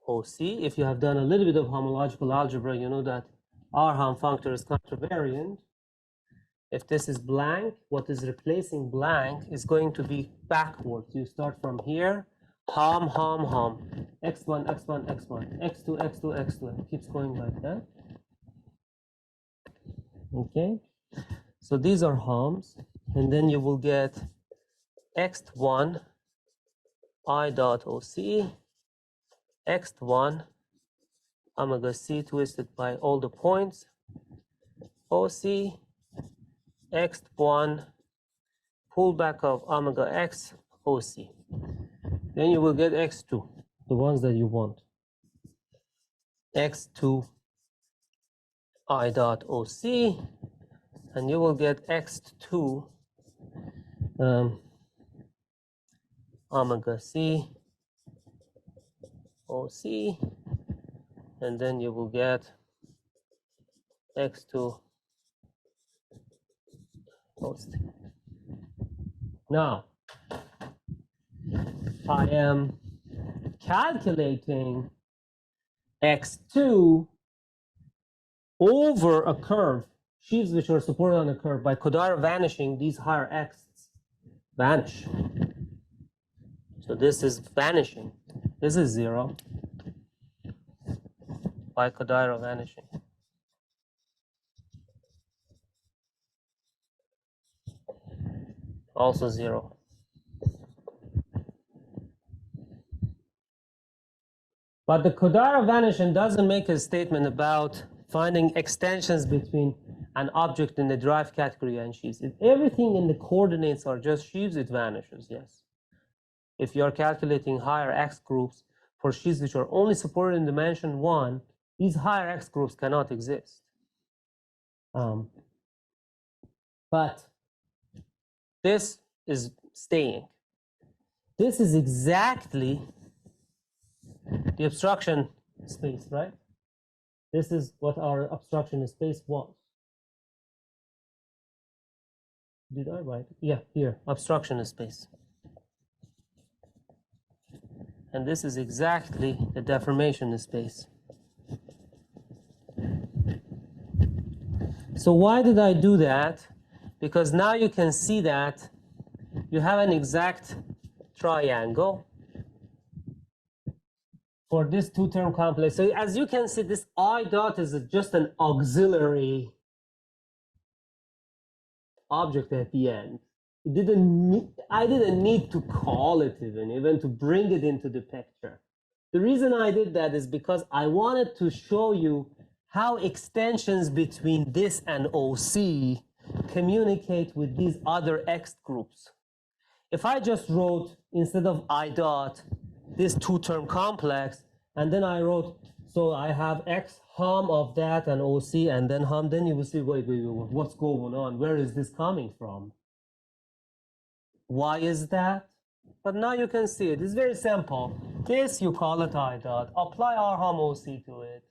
OC. If you have done a little bit of homological algebra, you know that our harm functor is contravariant. If this is blank, what is replacing blank is going to be backwards. You start from here, harm, x1, x1, x1, x2, x2, x2. It keeps going like that. Okay, so these are harms, and then you will get x1 I dot OC, x1 omega C twisted by all the points, OC, x1 pullback of omega X OC. Then you will get x2, the ones that you want. x2 I dot OC, and you will get x2 omega C OC, and then you will get x2 OC. Now, I am calculating x2 over a curve, sheaves which are supported on a curve. By Kodaira vanishing, these higher x's vanish. So this is vanishing. This is 0 by Kodaira vanishing. Also 0. But the Kodaira vanishing doesn't make a statement about finding extensions between an object in the derived category and sheaves. If everything in the coordinates are just sheaves, it vanishes, yes. If you are calculating higher x groups for sheaves which are only supported in dimension 1, these higher x groups cannot exist. But this is staying. This is exactly the obstruction space, right? This is what our obstruction space was. Did I write it? Yeah, here, obstruction space. And this is exactly the deformation space. So why did I do that? Because now you can see that you have an exact triangle for this two-term complex. So as you can see, this I dot is just an auxiliary object at the end. I didn't need to call it even to bring it into the picture. The reason I did that is because I wanted to show you how extensions between this and OC communicate with these other X groups. If I just wrote, instead of I dot, this two-term complex, and then I wrote, so I have X harm of that and OC, and then harm, then you will see, wait, what's going on? Where is this coming from? Why is that? But now you can see it. It's very simple. This, you call it I dot. Apply R harm OC to it.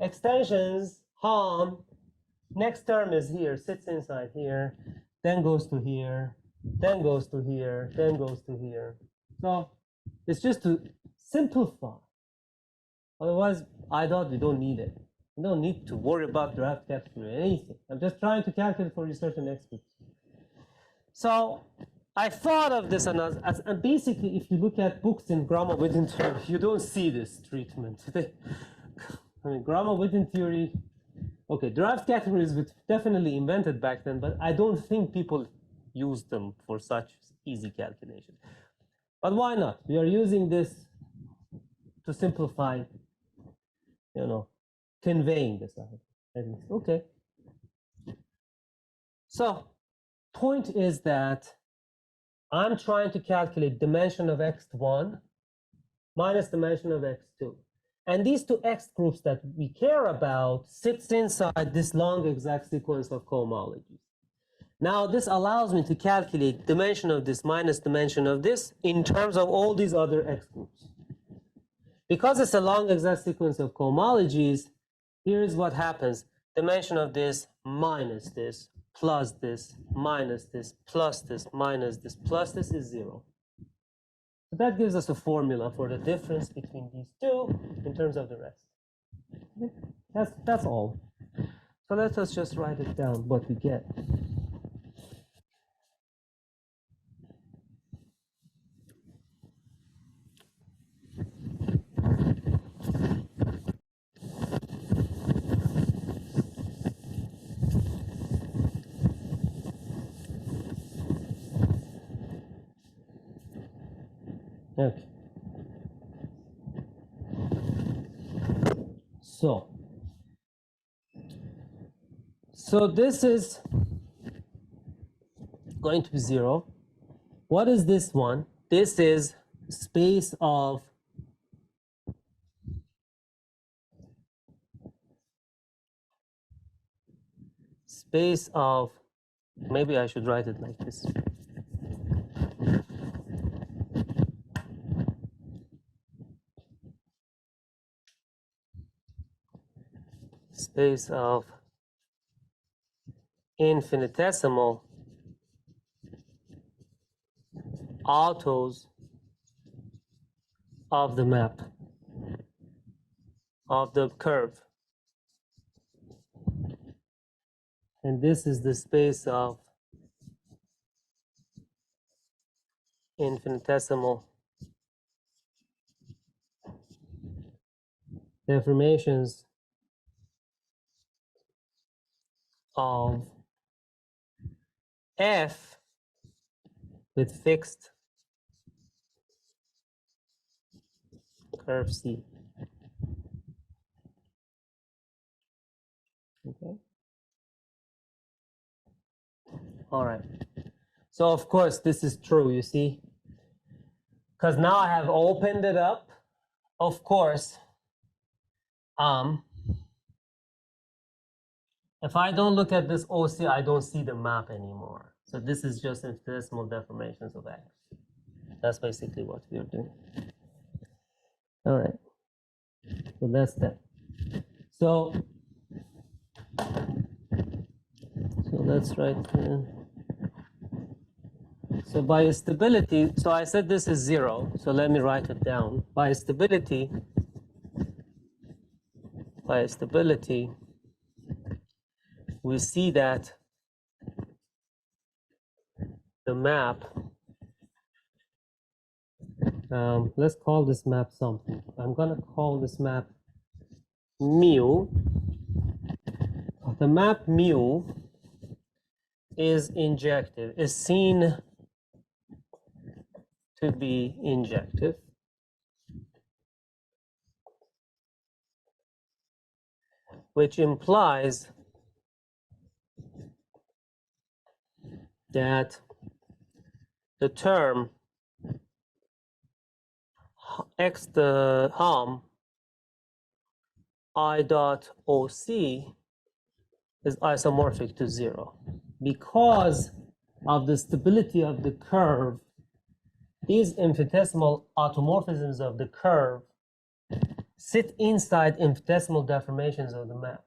Extensions, harm, next term is here, sits inside here, then goes to here, then goes to here, then goes to here. So it's just to simplify. Otherwise, I thought you don't need it. You don't need to worry about derived category or anything. I'm just trying to calculate for research and experts. So I thought of this and basically, if you look at books in Gromov-Witten theory, you don't see this treatment. I mean, Gromov-Witten theory, okay, derived categories were definitely invented back then, but I don't think people used them for such easy calculation. But why not? We are using this to simplify, conveying this. Okay. So, point is that I'm trying to calculate dimension of x1 minus dimension of x2. And these two X groups that we care about sits inside this long exact sequence of cohomologies. Now this allows me to calculate dimension of this minus dimension of this in terms of all these other X groups. Because it's a long exact sequence of cohomologies, here's what happens. Dimension of this minus this plus this minus this plus this minus this plus this is 0. So that gives us a formula for the difference between these two in terms of the rest. That's all. So let us just write it down, what we get. Okay. So this is going to be 0. What is this one? This is space of maybe I should write it like this. Space of infinitesimal autos of the map of the curve. And this is the space of infinitesimal deformations of F with fixed curve C. Okay. All right. So of course this is true, you see, because now I have opened it up. Of course, if I don't look at this OC, I don't see the map anymore. So this is just infinitesimal deformations of X. That's basically what we are doing. All right. So that's that. So let's write. So by stability, so I said this is 0. So let me write it down. By stability, we see that the map, let's call this map something. I'm going to call this map mu. The map mu is injective, is seen to be injective. Which implies that the term x the harm I dot OC is isomorphic to 0. Because of the stability of the curve, these infinitesimal automorphisms of the curve sit inside infinitesimal deformations of the map.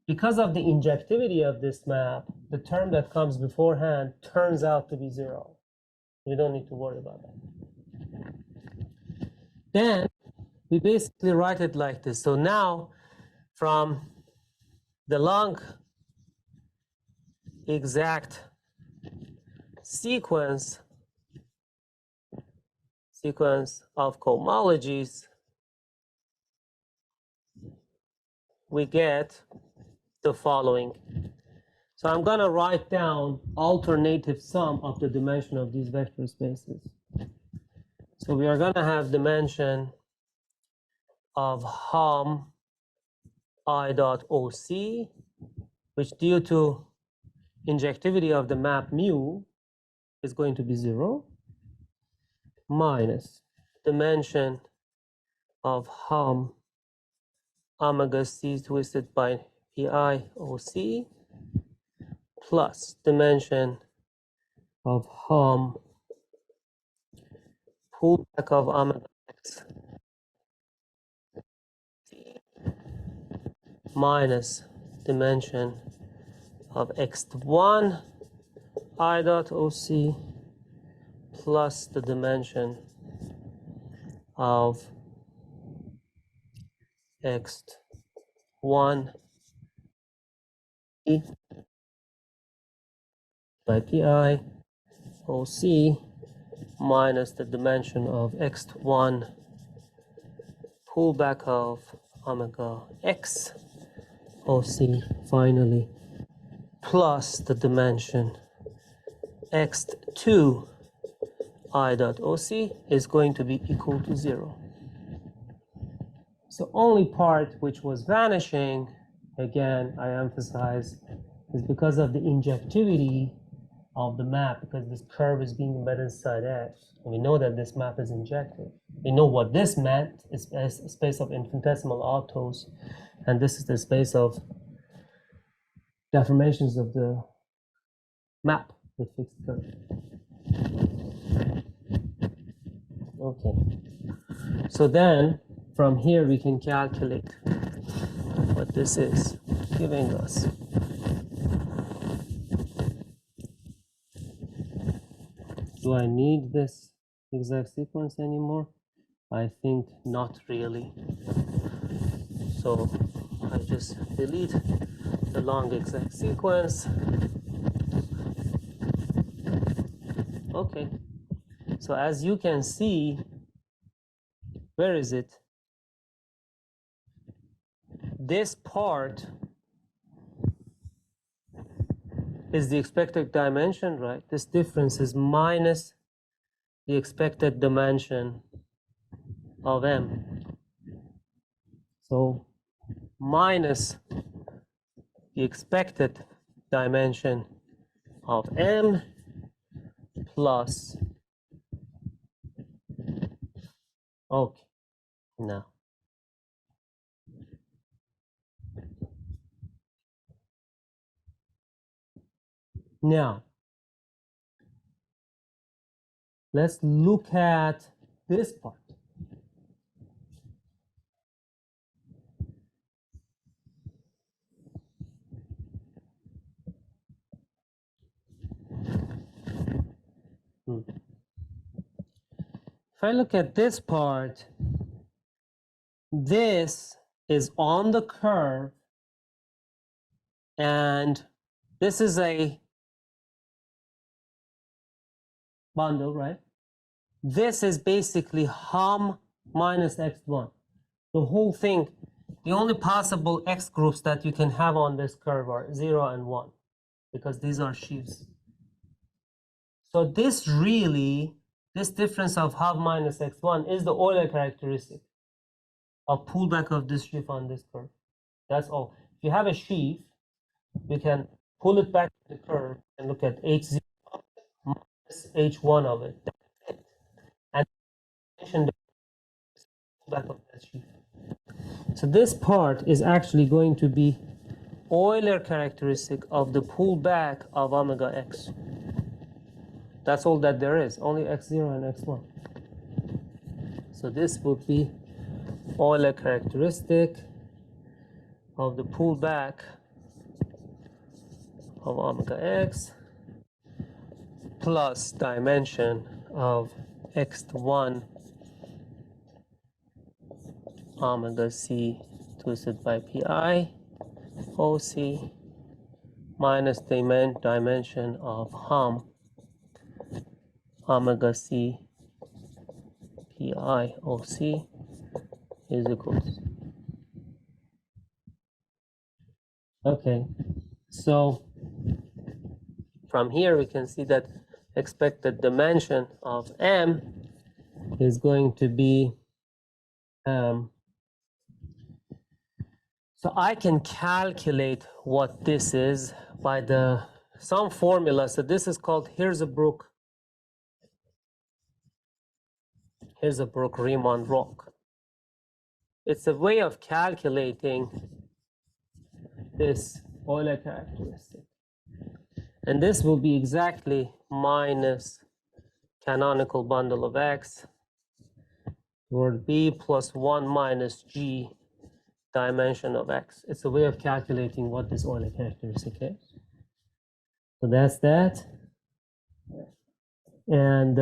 Because of the injectivity of this map, the term that comes beforehand turns out to be 0. You don't need to worry about that. Then we basically write it like this. So now from the long exact sequence of cohomologies, we get the following. So I'm going to write down alternative sum of the dimension of these vector spaces. So we are going to have dimension of harm I dot OC, which due to injectivity of the map mu is going to be 0, minus dimension of harm omega c twisted by pi OC plus dimension of hum pullback of omega x minus dimension of x1 I dot OC plus the dimension of x1 E by pi OC minus the dimension of x1 pullback of omega x OC finally plus the dimension x2 I dot OC is going to be equal to 0. So only part which was vanishing, again, I emphasize, is because of the injectivity of the map, because this curve is being embedded inside X. And we know that this map is injective. We know what this meant is a space of infinitesimal autos, and this is the space of deformations of the map with fixed curve. Okay. So then, from here we can calculate what this is giving us. Do I need this exact sequence anymore? I think not really. So I just delete the long exact sequence. Okay. So as you can see, where is it? This part is the expected dimension, right? This difference is minus the expected dimension of M. So minus the expected dimension of M plus, okay, now let's look at this part. If I look at this part, this is on the curve, and this is a bundle, right? This is basically hum minus x1. The whole thing, the only possible x groups that you can have on this curve are 0 and 1, because these are sheaves. So this really, this difference of hum minus x1 is the Euler characteristic of pullback of this sheaf on this curve. That's all. If you have a sheaf, you can pull it back to the curve and look at h0 minus h1 of it, and the pullback of that sheaf. So this part is actually going to be Euler characteristic of the pullback of omega x. That's all that there is, only x0 and x1. So this would be Euler characteristic of the pullback of omega x plus dimension of x1 omega c twisted by pi OC minus the dimension of hum omega c pi OC is equal to. Okay, so from here we can see that expected dimension of M is going to be so I can calculate what this is by some formula. So this is called Riemann rock. It's a way of calculating this Euler characteristic. And this will be exactly minus canonical bundle of X toward B plus 1 minus G dimension of X. It's a way of calculating what this Euler characteristic is. So that's that. And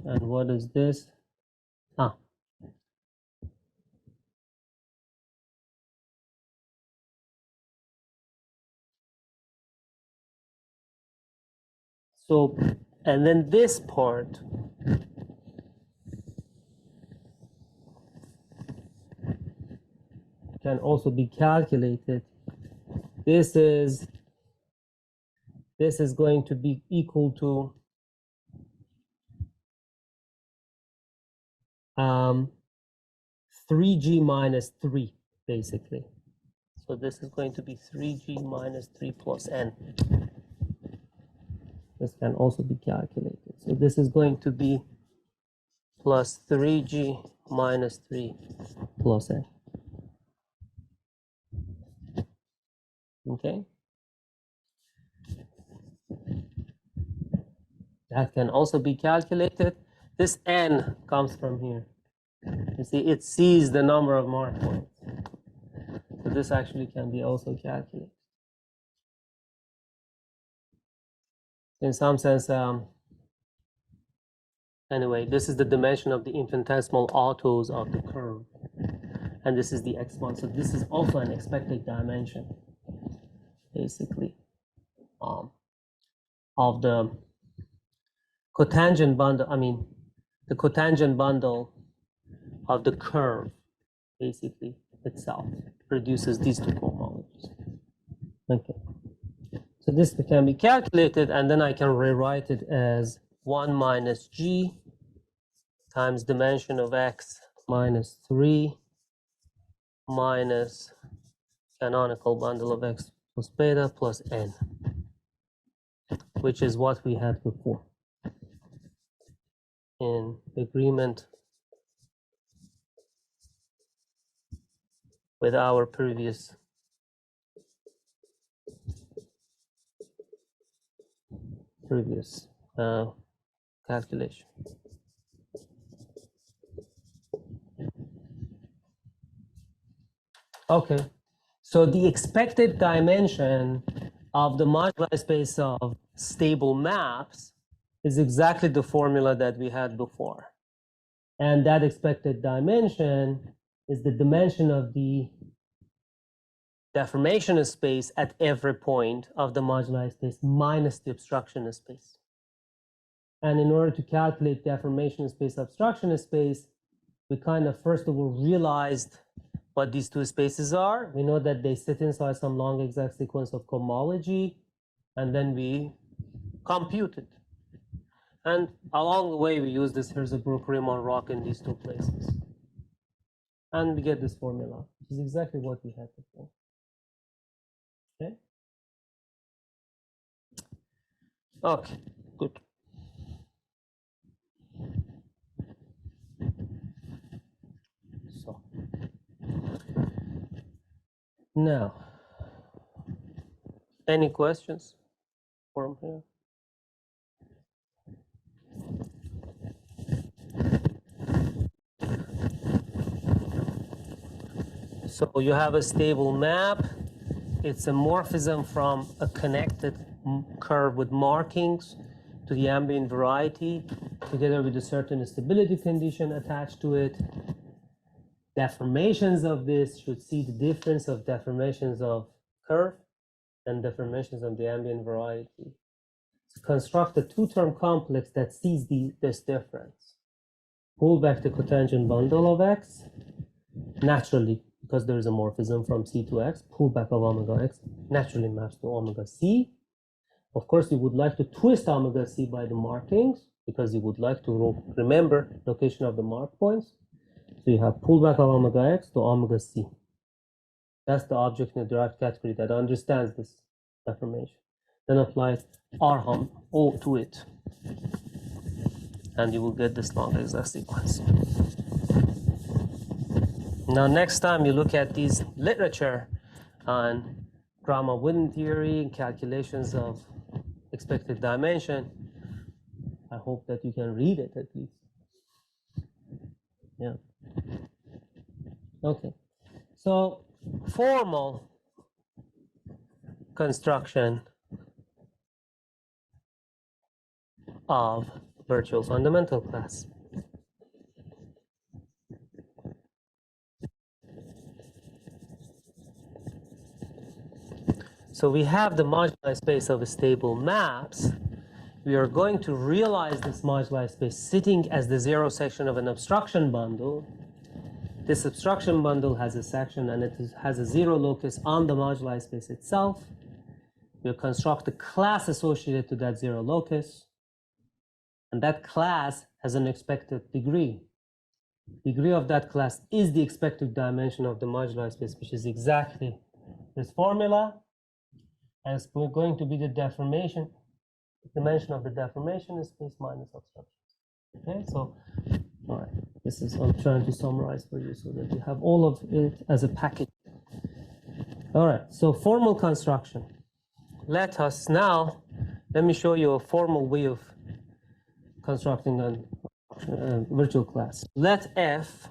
and what is this? So, and then this part can also be calculated. This is going to be equal to 3g minus 3, basically. So this is going to be 3g minus 3 plus n. This can also be calculated. So this is going to be plus 3g minus 3 plus n. Okay? That can also be calculated. This n comes from here. You see, it sees the number of mark points. So this actually can be also calculated. In some sense, anyway, this is the dimension of the infinitesimal autos of the curve. And this is the x1. So this is also an expected dimension, basically, of the cotangent bundle, the cotangent bundle of the curve, basically, itself produces these two cohomologies. Okay. So this can be calculated, and then I can rewrite it as 1 minus g times dimension of x minus 3 minus canonical bundle of x plus beta plus n, which is what we had before in agreement with our previous calculation. Okay, so the expected dimension of the moduli space of stable maps is exactly the formula that we had before. And that expected dimension is the dimension of the deformation space at every point of the moduli space minus the obstruction space. And in order to calculate deformation space, obstruction space, we kind of first of all realized what these two spaces are. We know that they sit inside some long exact sequence of cohomology, and then we computed. And along the way, we use this Hirzebruch-Riemann rock in these two places. And we get this formula, which is exactly what we had before. Okay? Okay, good. So, now, any questions from here? So you have a stable map. It's a morphism from a connected curve with markings to the ambient variety, together with a certain stability condition attached to it. Deformations of this should see the difference of deformations of curve and deformations of the ambient variety. To construct a two-term complex that sees this difference. Pull back the cotangent bundle of x, naturally, because there is a morphism from C to X, pullback of omega X naturally maps to omega C. Of course, you would like to twist omega C by the markings, because you would like to remember location of the mark points. So you have pullback of omega X to omega C. That's the object in the derived category that understands this deformation. Then apply Artan O to it. and you will get this long exact sequence. Now, next time you look at these literature on Gromov-Witten theory and calculations of expected dimension, I hope that you can read it at least. Yeah. Okay. So, formal construction of virtual fundamental class. So we have the moduli space of stable maps. We are going to realize this moduli space sitting as the zero section of an obstruction bundle. This obstruction bundle has a section and it has a zero locus on the moduli space itself. We'll construct a class associated to that zero locus. And that class has an expected degree. Degree of that class is the expected dimension of the moduli space, which is exactly this formula. And it's going to be the deformation, dimension of the deformation space minus obstruction. Okay, so, all right, this is, I'm trying to summarize for you so that you have all of it as a package. All right, so formal construction. Let me show you a formal way of constructing a virtual class. Let F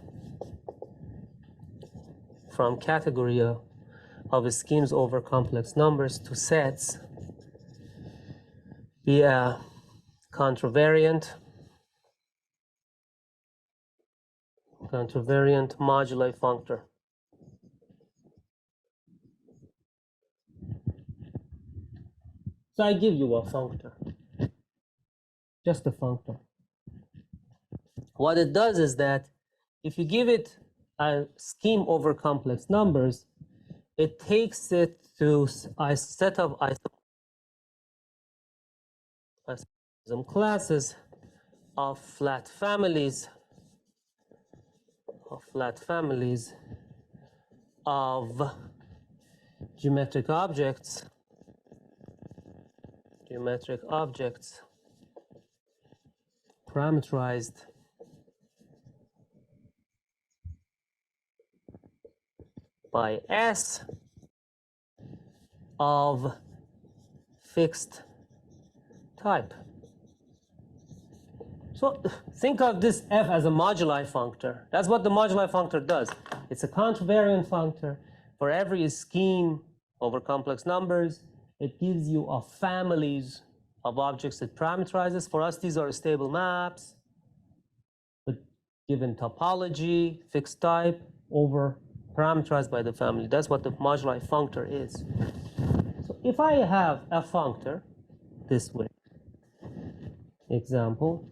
from category of schemes over complex numbers to sets be a contravariant moduli functor. So I give you a functor, just a functor. What it does is that if you give it a scheme over complex numbers, it takes it to a set of isomorphism classes of flat families of geometric objects parameterized by S of fixed type. So think of this F as a moduli functor. That's what the moduli functor does. It's a contravariant functor. For every scheme over complex numbers, it gives you a families of objects it parameterizes. For us, these are stable maps with given topology, fixed type, over parameterized by the family. That's what the moduli functor is. So if I have a functor this way, example,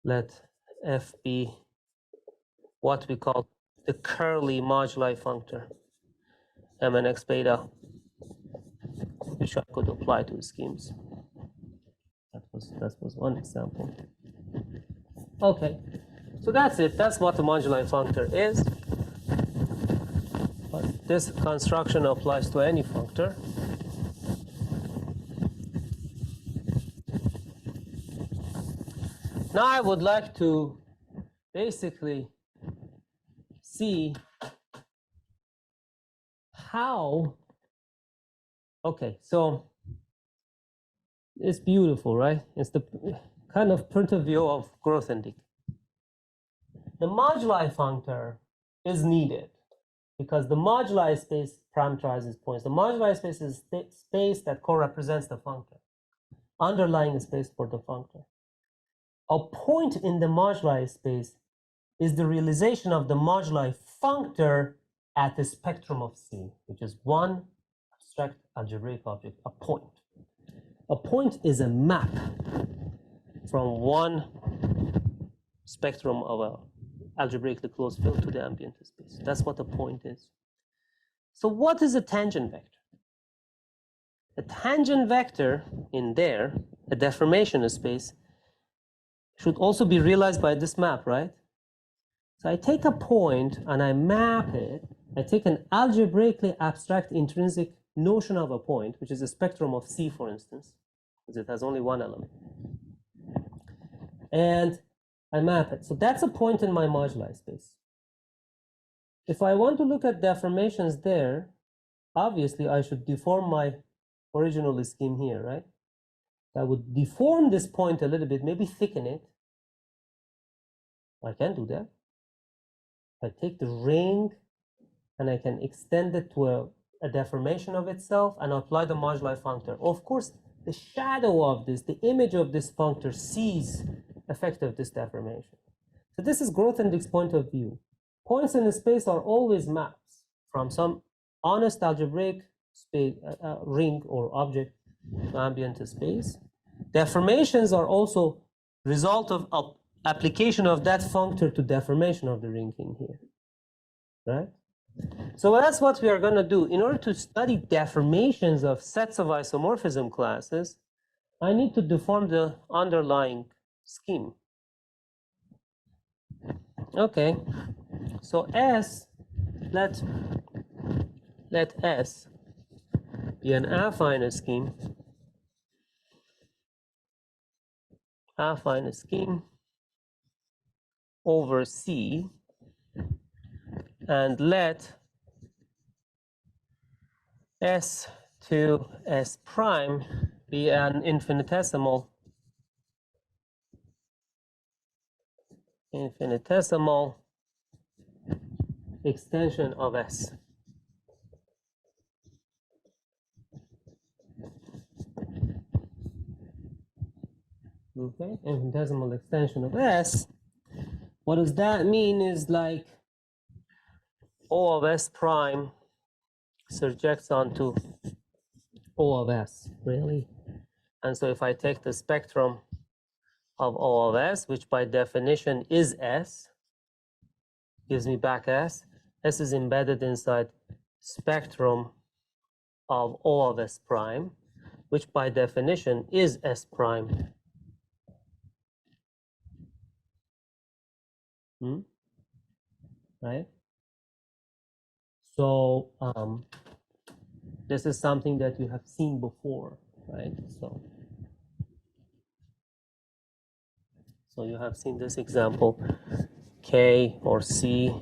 let F be what we call the curly moduli functor, M and X beta, which I could apply to schemes. That was one example. Okay, so that's it. That's what the moduli functor is. But this construction applies to any functor. Now I would like to basically see how, okay, so it's beautiful, right? It's the kind of point of view of growth and decay. The moduli functor is needed because the moduli space parameterizes points. The moduli space is space that co-represents the functor, underlying space for the functor. A point in the moduli space is the realization of the moduli functor at the spectrum of C, which is one abstract algebraic object, a point. A point is a map from one spectrum of a algebraically closed field to the ambient space. That's what a point is. So what is a tangent vector? A tangent vector in there, a deformation space, should also be realized by this map, right? So I take a point and I map it. I take an algebraically abstract intrinsic notion of a point, which is a spectrum of C, for instance. because it has only one element. And I map it. So that's a point in my moduli space. If I want to look at deformations there, obviously I should deform my original scheme here, right? I would deform this point a little bit, maybe thicken it. I can do that. I take the ring and I can extend it to a deformation of itself and apply the moduli functor. Of course, the shadow of this, the image of this functor sees effect of this deformation. So this is growth index point of view. Points in the space are always maps from some honest algebraic space, ring or object to ambient space. Deformations are also result of application of that functor to deformation of the ring in here, right? So that's what we are going to do. In order to study deformations of sets of isomorphism classes, I need to deform the underlying scheme. Okay, so S, let S be an affine scheme. Affine scheme over C, and let S to S prime be an infinitesimal extension of S. Okay, infinitesimal extension of S. What does that mean is like O of S prime surjects onto O of S, really? And so if I take the spectrum of O of S, which by definition is S, gives me back S. S is embedded inside spectrum of O of S prime, which by definition is S prime. Right? So this is something that you have seen before, right? So you have seen this example, K or C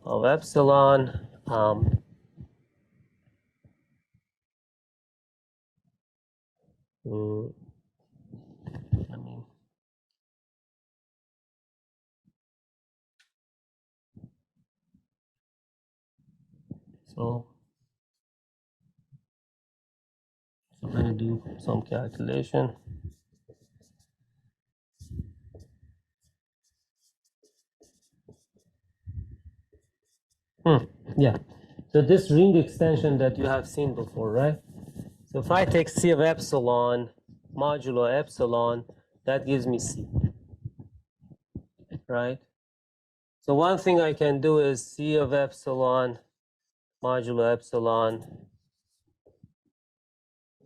of epsilon. So I'm going to do some calculation. Yeah, so this ring extension that you have seen before, right? So if I take C of epsilon modulo epsilon, that gives me C, right? So one thing I can do is C of epsilon modulo epsilon,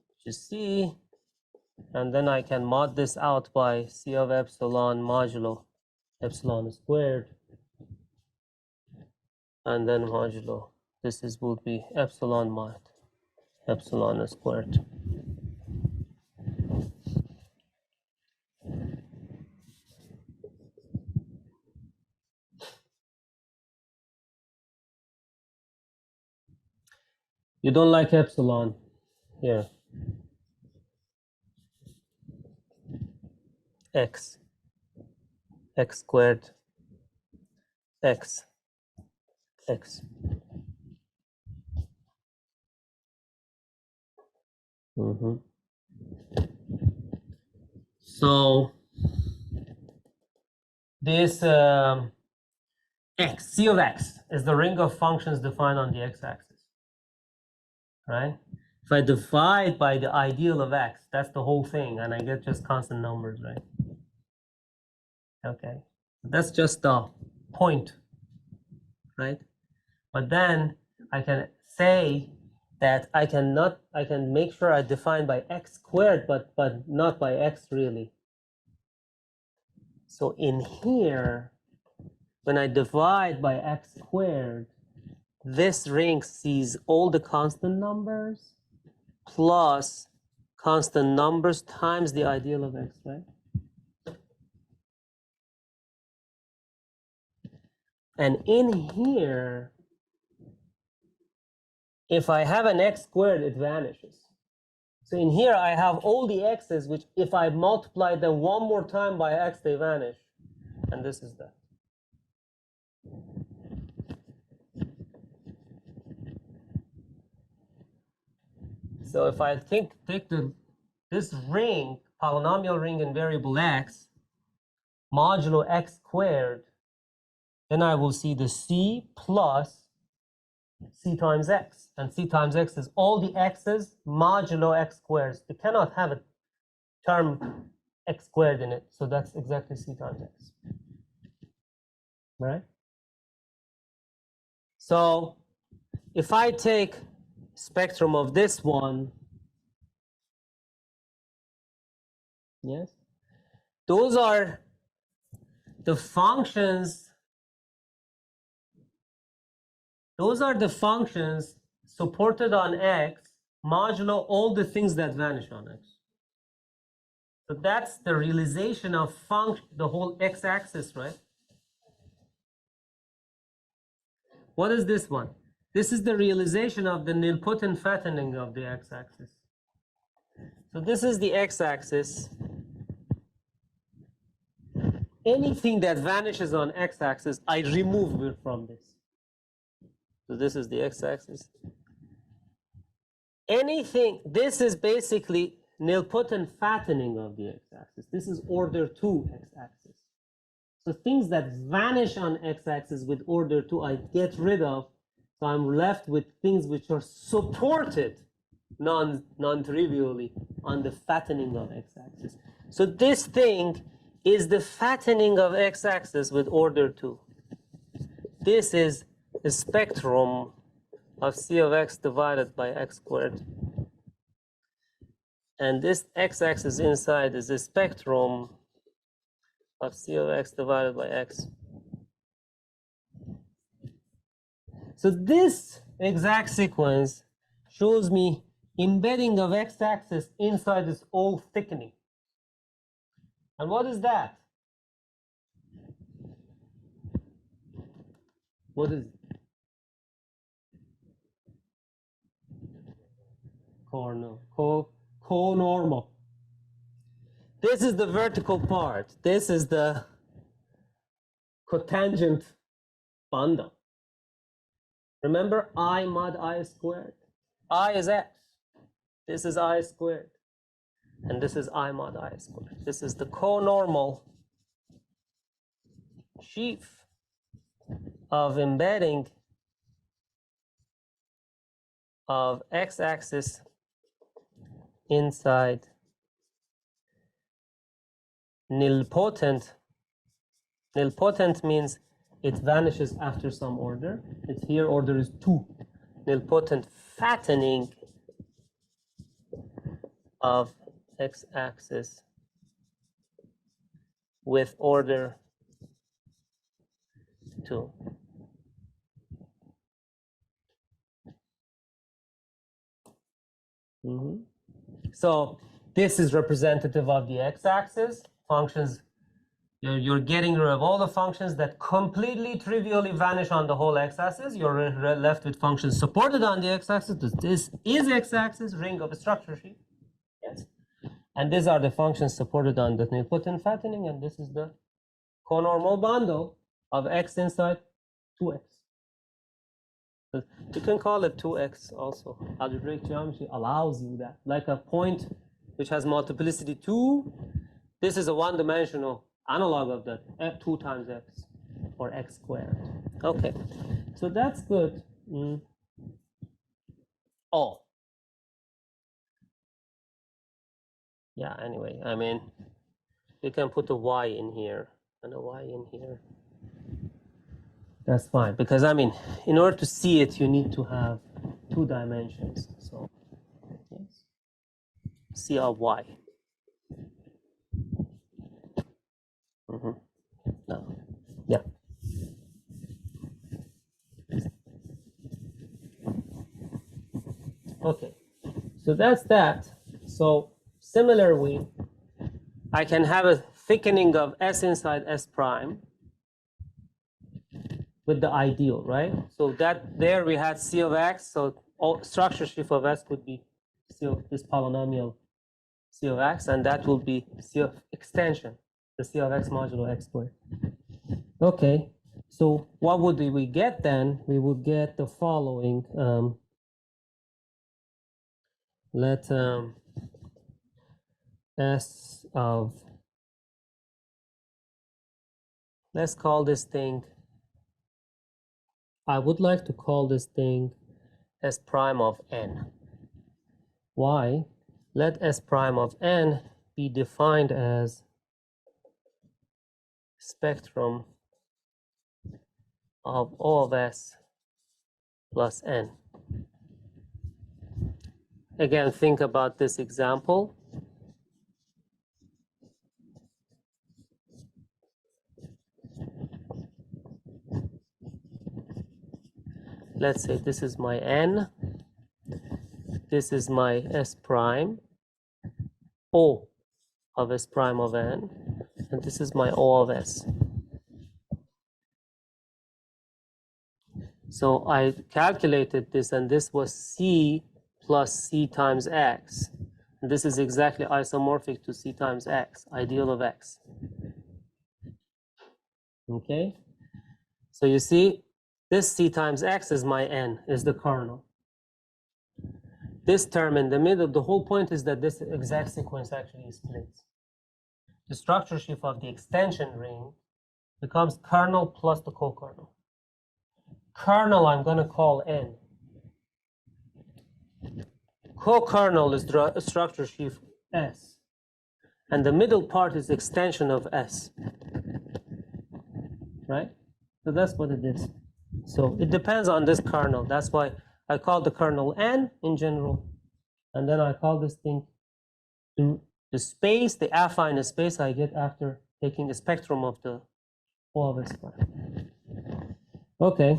which is C, and then I can mod this out by C of epsilon modulo epsilon squared, and then modulo, this is would be epsilon mod epsilon squared. You don't like epsilon here. X squared, X. So this X, C of X, is the ring of functions defined on the x-axis, right? If I divide by the ideal of X, that's the whole thing, and I get just constant numbers, right? Okay, that's just the point, right? But then I can say that I can make sure I define by X squared, but not by X really. So in here, when I divide by X squared, this ring sees all the constant numbers plus constant numbers times the ideal of x, right? And in here, if I have an x squared, it vanishes. So in here, I have all the x's, which if I multiply them one more time by x, they vanish. And this is that. So if I take this ring, polynomial ring in variable x, modulo x squared, then I will see the c plus c times x. And c times x is all the x's modulo x squares. You cannot have a term x squared in it. So that's exactly c times x. Right? So if I take spectrum of this one, yes, those are the functions. Those are the functions supported on x modulo all the things that vanish on x. So that's the realization of the whole x-axis, right? What is this one? This is the realization of the nilpotent fattening of the x-axis. So this is the x-axis. Anything that vanishes on x-axis, I remove it from this. So this is the x-axis. Anything, this is basically nilpotent fattening of the x-axis. This is order 2 x-axis. So things that vanish on x-axis with order 2, I get rid of. So I'm left with things which are supported non-trivially on the fattening of x-axis. So this thing is the fattening of x-axis with order 2. This is the spectrum of c of x divided by x squared. And this x-axis inside is the spectrum of c of x divided by x. So this exact sequence shows me embedding of x-axis inside this whole thickening. And what is that? What is it? Co-normal. This is the vertical part. This is the cotangent bundle. Remember I mod I squared? I is x. This is I squared. And this is I mod I squared. This is the co-normal sheaf of embedding of x-axis inside nilpotent. Nilpotent means it vanishes after some order. It's here order is 2. Nilpotent fattening of x-axis with order 2. So this is representative of the x-axis. Functions, you're getting rid of all the functions that completely trivially vanish on the whole x-axis. You're left with functions supported on the x-axis. This is x-axis, ring of a structure sheet. Yes. And these are the functions supported on the nilpotent fattening, and this is the conormal bundle of x inside 2x. You can call it 2x also. Algebraic geometry allows you that. Like a point which has multiplicity 2, this is a one-dimensional analog of that, 2 times x, or x squared. Okay, so that's good. Oh. Yeah, anyway, I mean, you can put a y in here and a y in here. That's fine, because I mean, in order to see it, you need to have 2 dimensions. So, yes, C of y. No. Yeah. Okay, so that's that. So similarly, I can have a thickening of S inside S prime with the ideal, right? So that there we had C of X, so all structure sheaf of S would be C of this polynomial C of X, and that will be C of extension, the C of X modulo X squared. Okay, so what would we get then? We would get the following. Let S of, let's call this thing, I would like to call this thing S prime of n. Why? Let S prime of n be defined as spectrum of O of S plus n. Again, think about this example. Let's say this is my n, this is my S prime, O of S prime of n, and this is my O of S. So I calculated this, and this was C plus C times X. And this is exactly isomorphic to C times X, ideal of X. Okay? So you see, this C times X is my n, is the kernel. This term in the middle, the whole point is that this exact sequence actually splits. The structure sheaf of the extension ring becomes kernel plus the co-kernel. Kernel I'm going to call n. Co-kernel is structure sheaf S. And the middle part is extension of S. Right? So that's what it is. So it depends on this kernel. That's why I call the kernel n in general. And then I call this thing the space, the affine space I get after taking the spectrum of the O of S prime. Okay,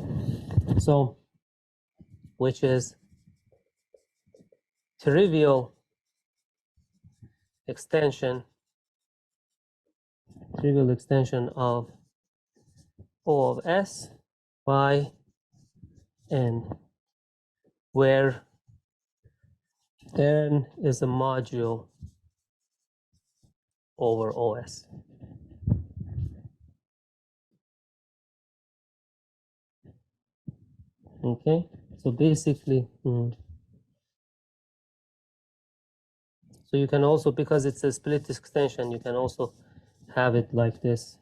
so which is trivial extension of O of S by n, where n is a module over OS. Okay, so basically, so you can also, because it's a split extension, you can also have it like this.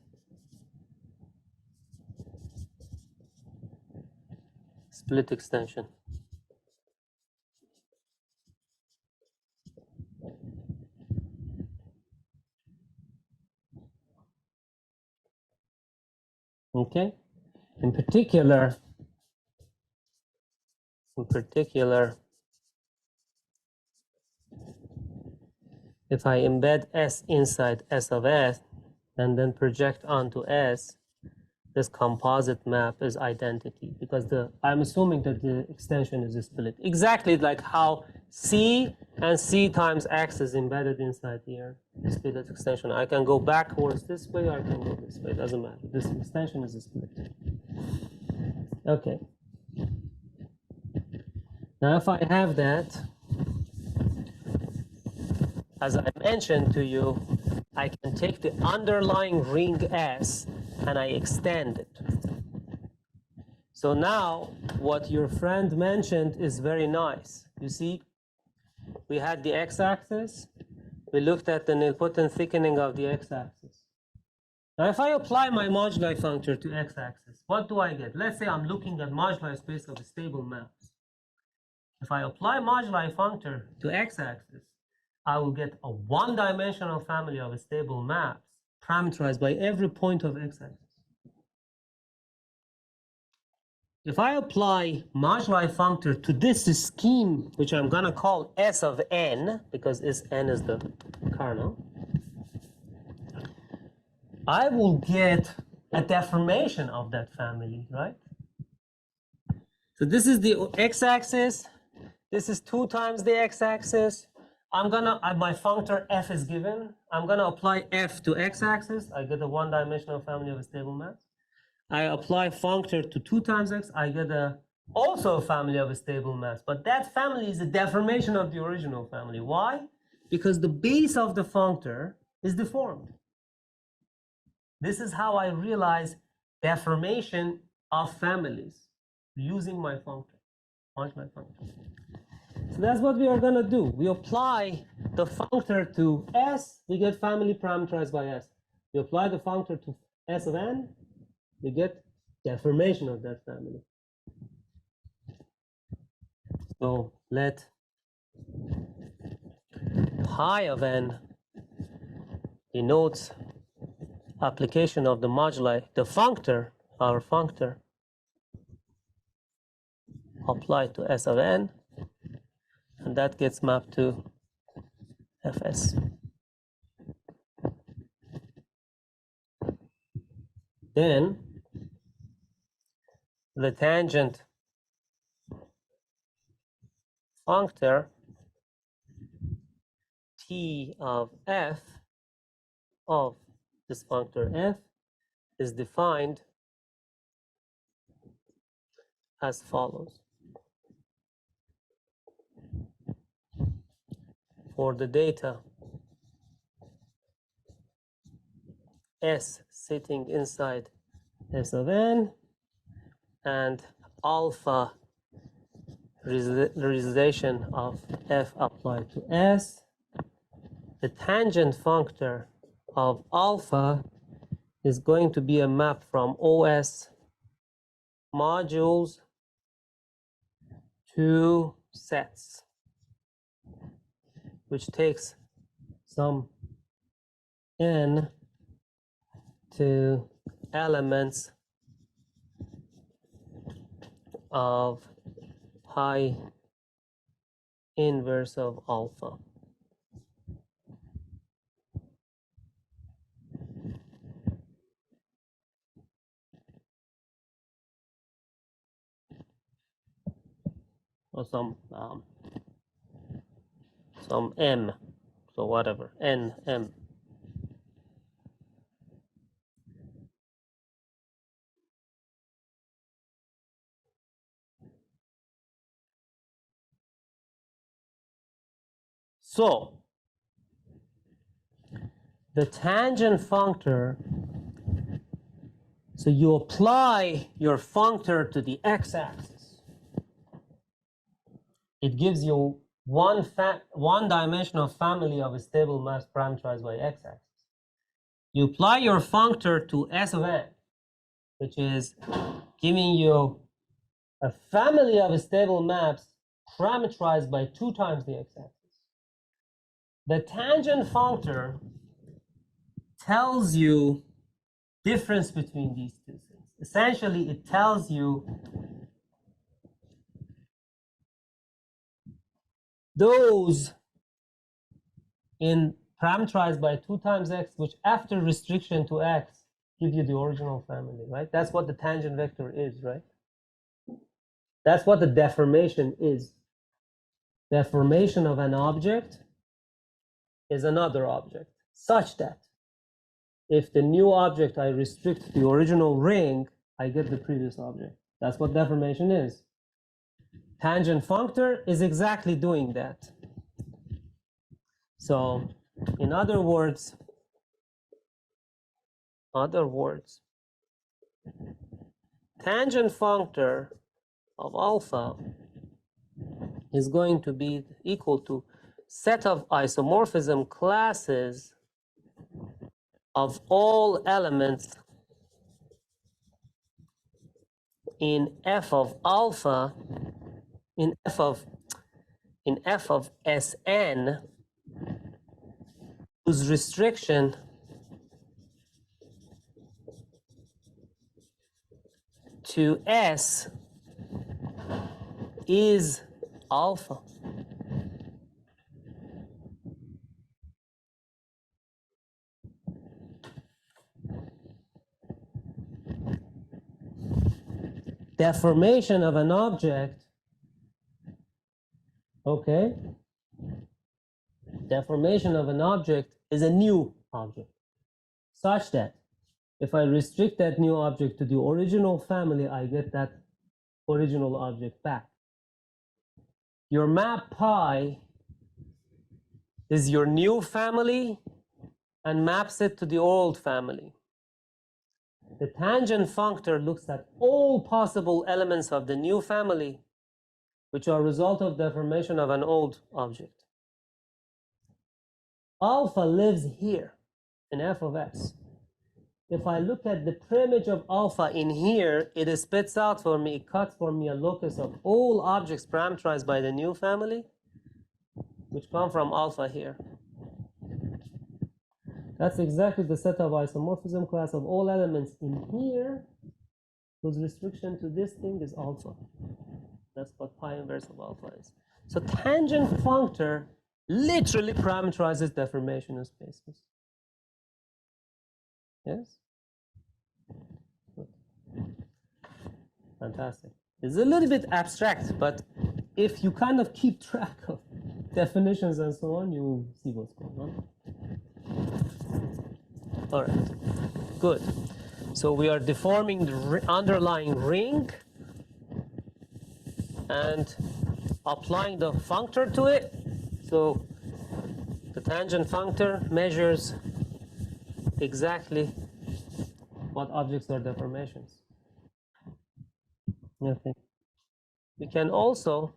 Split extension. Okay, in particular, if I embed S inside S of S and then project onto S, this composite map is identity, because I'm assuming that the extension is a split. Exactly like how C and C times X is embedded inside here, the split extension. I can go backwards this way, or I can go this way, it doesn't matter. This extension is a split. Okay. Now if I have that, as I mentioned to you, I can take the underlying ring S and I extend it. So now what your friend mentioned is very nice. You see, we had the x-axis. We looked at the nilpotent thickening of the x-axis. Now if I apply my moduli functor to x-axis, what do I get? Let's say I'm looking at moduli space of stable maps. If I apply moduli functor to x-axis, I will get a one-dimensional family of stable maps parameterized by every point of x-axis. If I apply moduli functor to this scheme, which I'm going to call S of n, because n is the kernel, I will get a deformation of that family, right? So this is the x-axis. This is 2 times the x-axis. my functor f is given. I'm gonna apply f to x-axis. I get a one-dimensional family of a stable mass. I apply functor to 2 times x. I get also a family of a stable mass. But that family is a deformation of the original family. Why? Because the base of the functor is deformed. This is how I realize deformation of families using my functor. So that's what we are going to do. We apply the functor to S, we get family parameterized by S. We apply the functor to S of n, we get deformation of that family. So let pi of n denotes application of the moduli, the functor, our functor, applied to S of n, and that gets mapped to Fs. Then the tangent functor T of f of this functor f is defined as follows. For the data S sitting inside S of n and alpha realization of f applied to S, the tangent functor of alpha is going to be a map from OS modules to sets, which takes some n to elements of pi inverse of alpha. Or some m, so whatever, n, m. So the tangent functor, so you apply your functor to the x-axis. It gives you one-dimensional family of a stable mass parameterized by x-axis. You apply your functor to S of n, which is giving you a family of stable maps parameterized by 2 times the x-axis. The tangent functor tells you difference between these two things. Essentially, it tells you those in parameterized by 2 times x, which after restriction to x give you the original family, right? That's what the tangent vector is, right? That's what the deformation is. Deformation of an object is another object, such that if the new object I restrict the original ring, I get the previous object. That's what deformation is. Tangent functor is exactly doing that. So, in other words, tangent functor of alpha is going to be equal to set of isomorphism classes of all elements in f of alpha in f of Sn whose restriction to S is alpha. Deformation of an object, okay, deformation of an object is a new object, such that if I restrict that new object to the original family, I get that original object back. Your map pi is your new family and maps it to the old family. The tangent functor looks at all possible elements of the new family, which are a result of deformation of an old object. Alpha lives here in f of x. If I look at the preimage of alpha in here, it spits out for me, it cuts for me a locus of all objects parameterized by the new family, which come from alpha here. That's exactly the set of isomorphism class of all elements in here, whose restriction to this thing is alpha. That's what pi inverse of alpha is. So tangent functor literally parameterizes deformation of spaces. Yes? Good. Fantastic. It's a little bit abstract, but if you kind of keep track of definitions and so on, you will see what's going on. All right, good. So we are deforming the underlying ring and applying the functor to it. So the tangent functor measures exactly what objects are deformations. Okay. We can also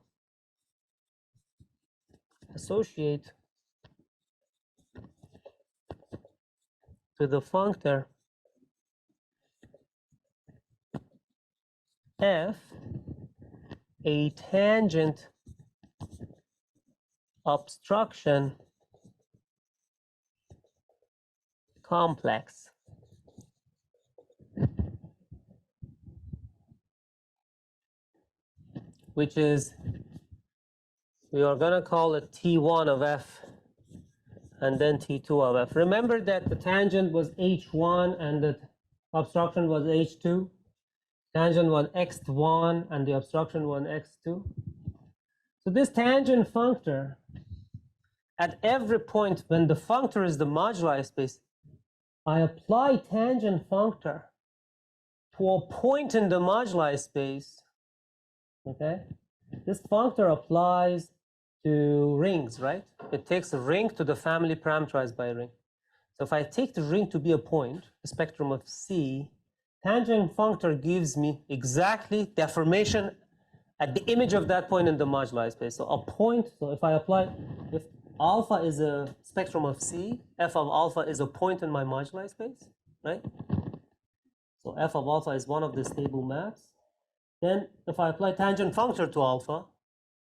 associate to the functor f a tangent obstruction complex. Which is, we are going to call it T1 of f and then T2 of f. Remember that the tangent was H1 and the obstruction was H2. Tangent was x1 and the obstruction was x2. So this tangent functor, at every point when the functor is the moduli space, I apply tangent functor to a point in the moduli space. Okay, this functor applies to rings, right? It takes a ring to the family parameterized by a ring. So if I take the ring to be a point, the spectrum of C, tangent functor gives me exactly deformation at the image of that point in the moduli space. So a point, so if I apply, if alpha is a spectrum of C, f of alpha is a point in my moduli space, right? So f of alpha is one of the stable maps. Then if I apply tangent functor to alpha,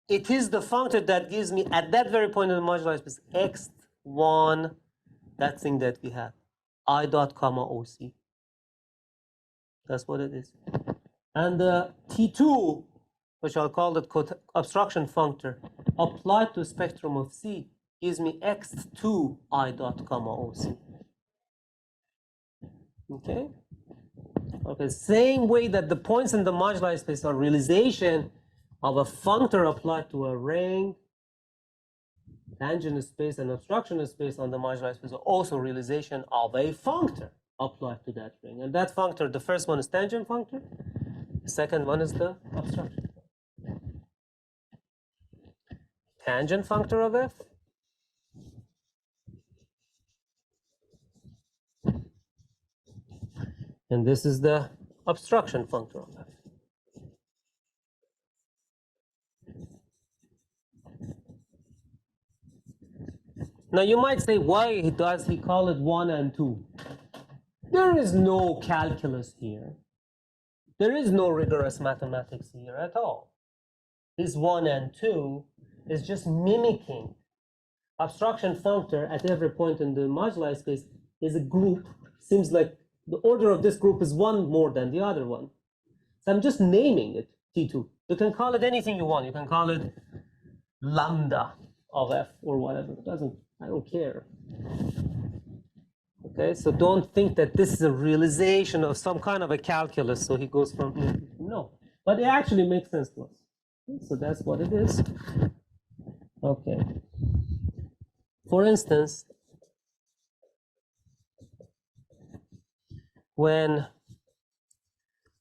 it is the functor that gives me at that very point in the moduli space x1, that thing that we have, I dot comma OC. That's what it is. And the T2, which I'll call the obstruction functor, applied to spectrum of C, gives me x2 I dot comma OC. Okay? Okay, same way that the points in the moduli space are realization of a functor applied to a ring, tangent space and obstruction space on the moduli space are also realization of a functor applied to that ring. And that functor, the first one is tangent functor, the second one is the obstruction. Tangent functor of f and this is the obstruction functor of f. Now you might say, why does he call it 1 and 2? There is no calculus here. There is no rigorous mathematics here at all. This 1 and 2 is just mimicking. Obstruction functor at every point in the moduli space is a group. Seems like the order of this group is one more than the other one. So I'm just naming it T2. You can call it anything you want. You can call it lambda of f or whatever. I don't care. Okay, so don't think that this is a realization of some kind of a calculus. So he goes from here. No, but it actually makes sense to us. So that's what it is. Okay. for instance, when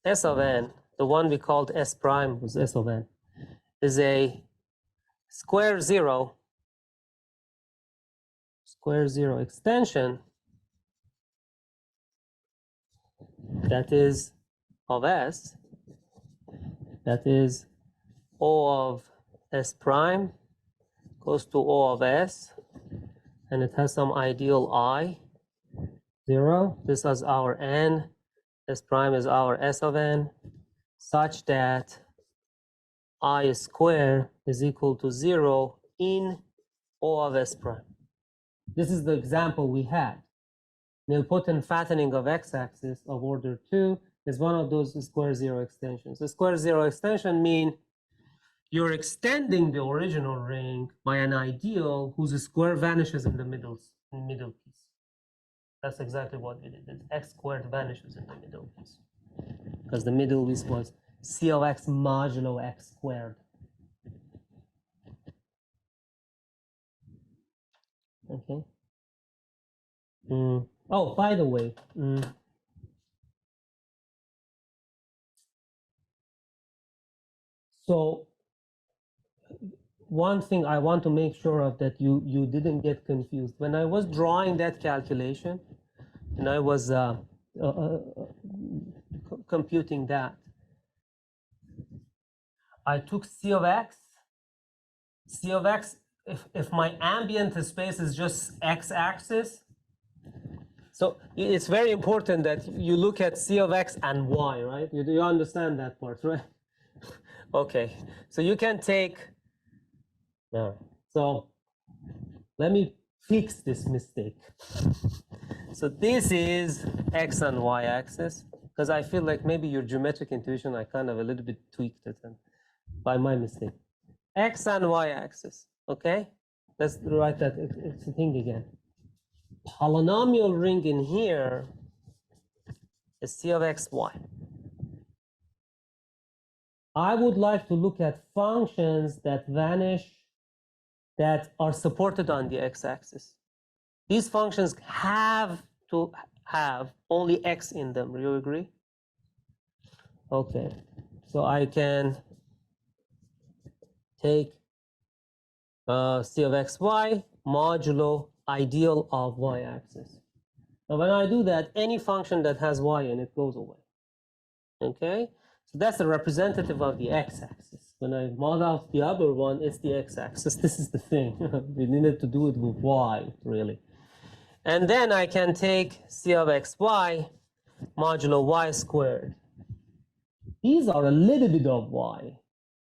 S of n, the one we called S prime was S of n, is a square zero extension that is of S, that is O of S prime goes to O of S, and it has some ideal I, 0. This is our n, S prime is our S of n, such that I square is equal to 0 in O of S prime. This is the example we had. Nilpotent fattening of x-axis of order 2 is one of those square zero extensions. The square zero extension mean you're extending the original ring by an ideal whose square vanishes in the middle piece. That's exactly what we did. X squared vanishes in the middle piece, because the middle piece was C of x modulo x squared. Okay. Oh, by the way, so one thing I want to make sure of that you didn't get confused. When I was drawing that calculation, and I was computing that, I took C of x. If my ambient space is just x-axis, so it's very important that you look at C of x and y, right? You understand that part, right? Okay, so you can take, so let me fix this mistake. So this is x and y axis, because I feel like maybe your geometric intuition, I kind of a little bit tweaked it by my mistake. X and y axis, okay? Let's write that thing again. Polynomial ring in here is C of x, y. I would like to look at functions that vanish, that are supported on the x-axis. These functions have to have only x in them. Do you agree? Okay, so I can take C of x, y modulo ideal of y-axis. Now when I do that, any function that has y in it goes away. Okay, so that's the representative of the x-axis. When I mod out the other one, it's the x-axis. This is the thing. We needed to do it with y, really. And then I can take C of x, y modulo y squared. These are a little bit of y,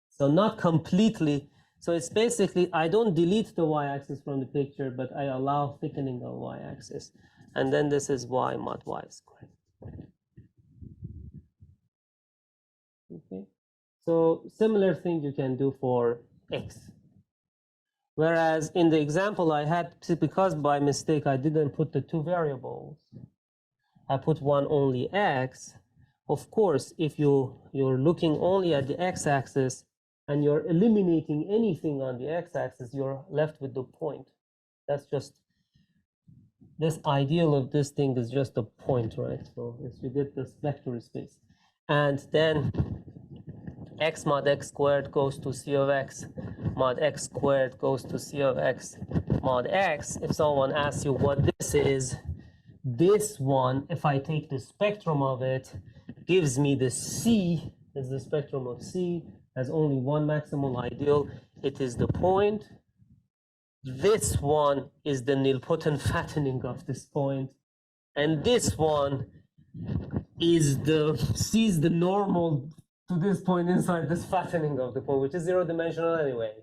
so not completely. So it's basically, I don't delete the y-axis from the picture, but I allow thickening of y-axis. And then this is y mod y squared. Okay, so similar thing you can do for x. Whereas in the example I had, because by mistake I didn't put the two variables, I put one only x. Of course, if you're looking only at the x-axis and you're eliminating anything on the x-axis, you're left with the point. That's just, this ideal of this thing is just a point, right? So you get this vector space. And then x mod x squared goes to C of x mod x squared goes to C of x mod x. If someone asks you what this is, this one, if I take the spectrum of it, gives me the C, is the spectrum of C, has only one maximal ideal. It is the point. This one is the nilpotent fattening of this point. And this one is sees the normal to this point inside this fattening of the point, which is zero-dimensional anyway.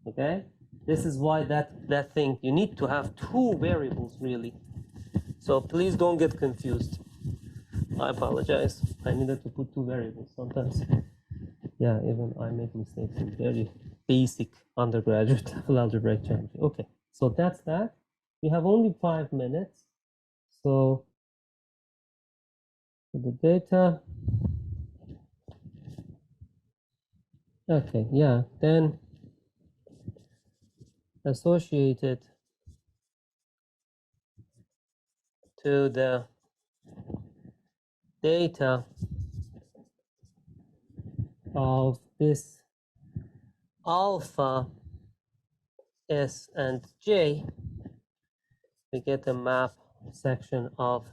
Okay? This is why that thing, you need to have two variables, really. So please don't get confused. I apologize. I needed to put two variables sometimes. Yeah, even I make mistakes in very basic undergraduate level algebraic geometry. Okay, so that's that. We have only 5 minutes. So the data. Okay, yeah, then associated to the data of this alpha S and J, we get the map section of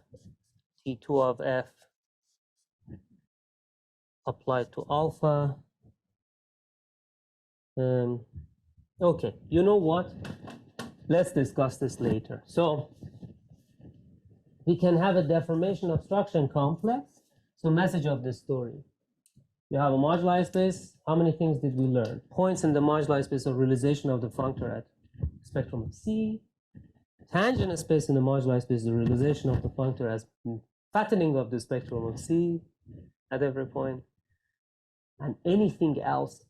T2 of F applied to alpha. Okay, you know what? Let's discuss this later. So we can have a deformation obstruction complex. So message of this story. You have a moduli space. How many things did we learn? Points in the moduli space of realization of the functor at spectrum of C. Tangent space in the moduli space is the realization of the functor as fattening of the spectrum of C at every point. And anything else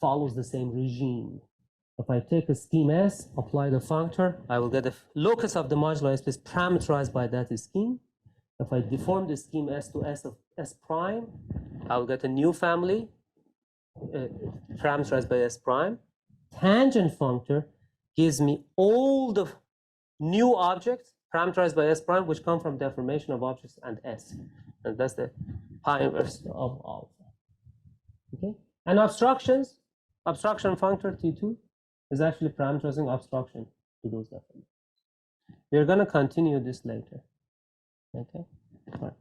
follows the same regime. If I take a scheme S, apply the functor, I will get the locus of the moduli space parameterized by that scheme. If I deform the scheme S to S of S prime, I will get a new family parameterized by S prime. Tangent functor gives me all the new objects parameterized by S prime, which come from deformation of objects and S. And that's the pi inverse of alpha. Okay? And obstructions, obstruction functor T2 is actually parameterizing obstruction to those deformations. We're going to continue this later. Okay? All right.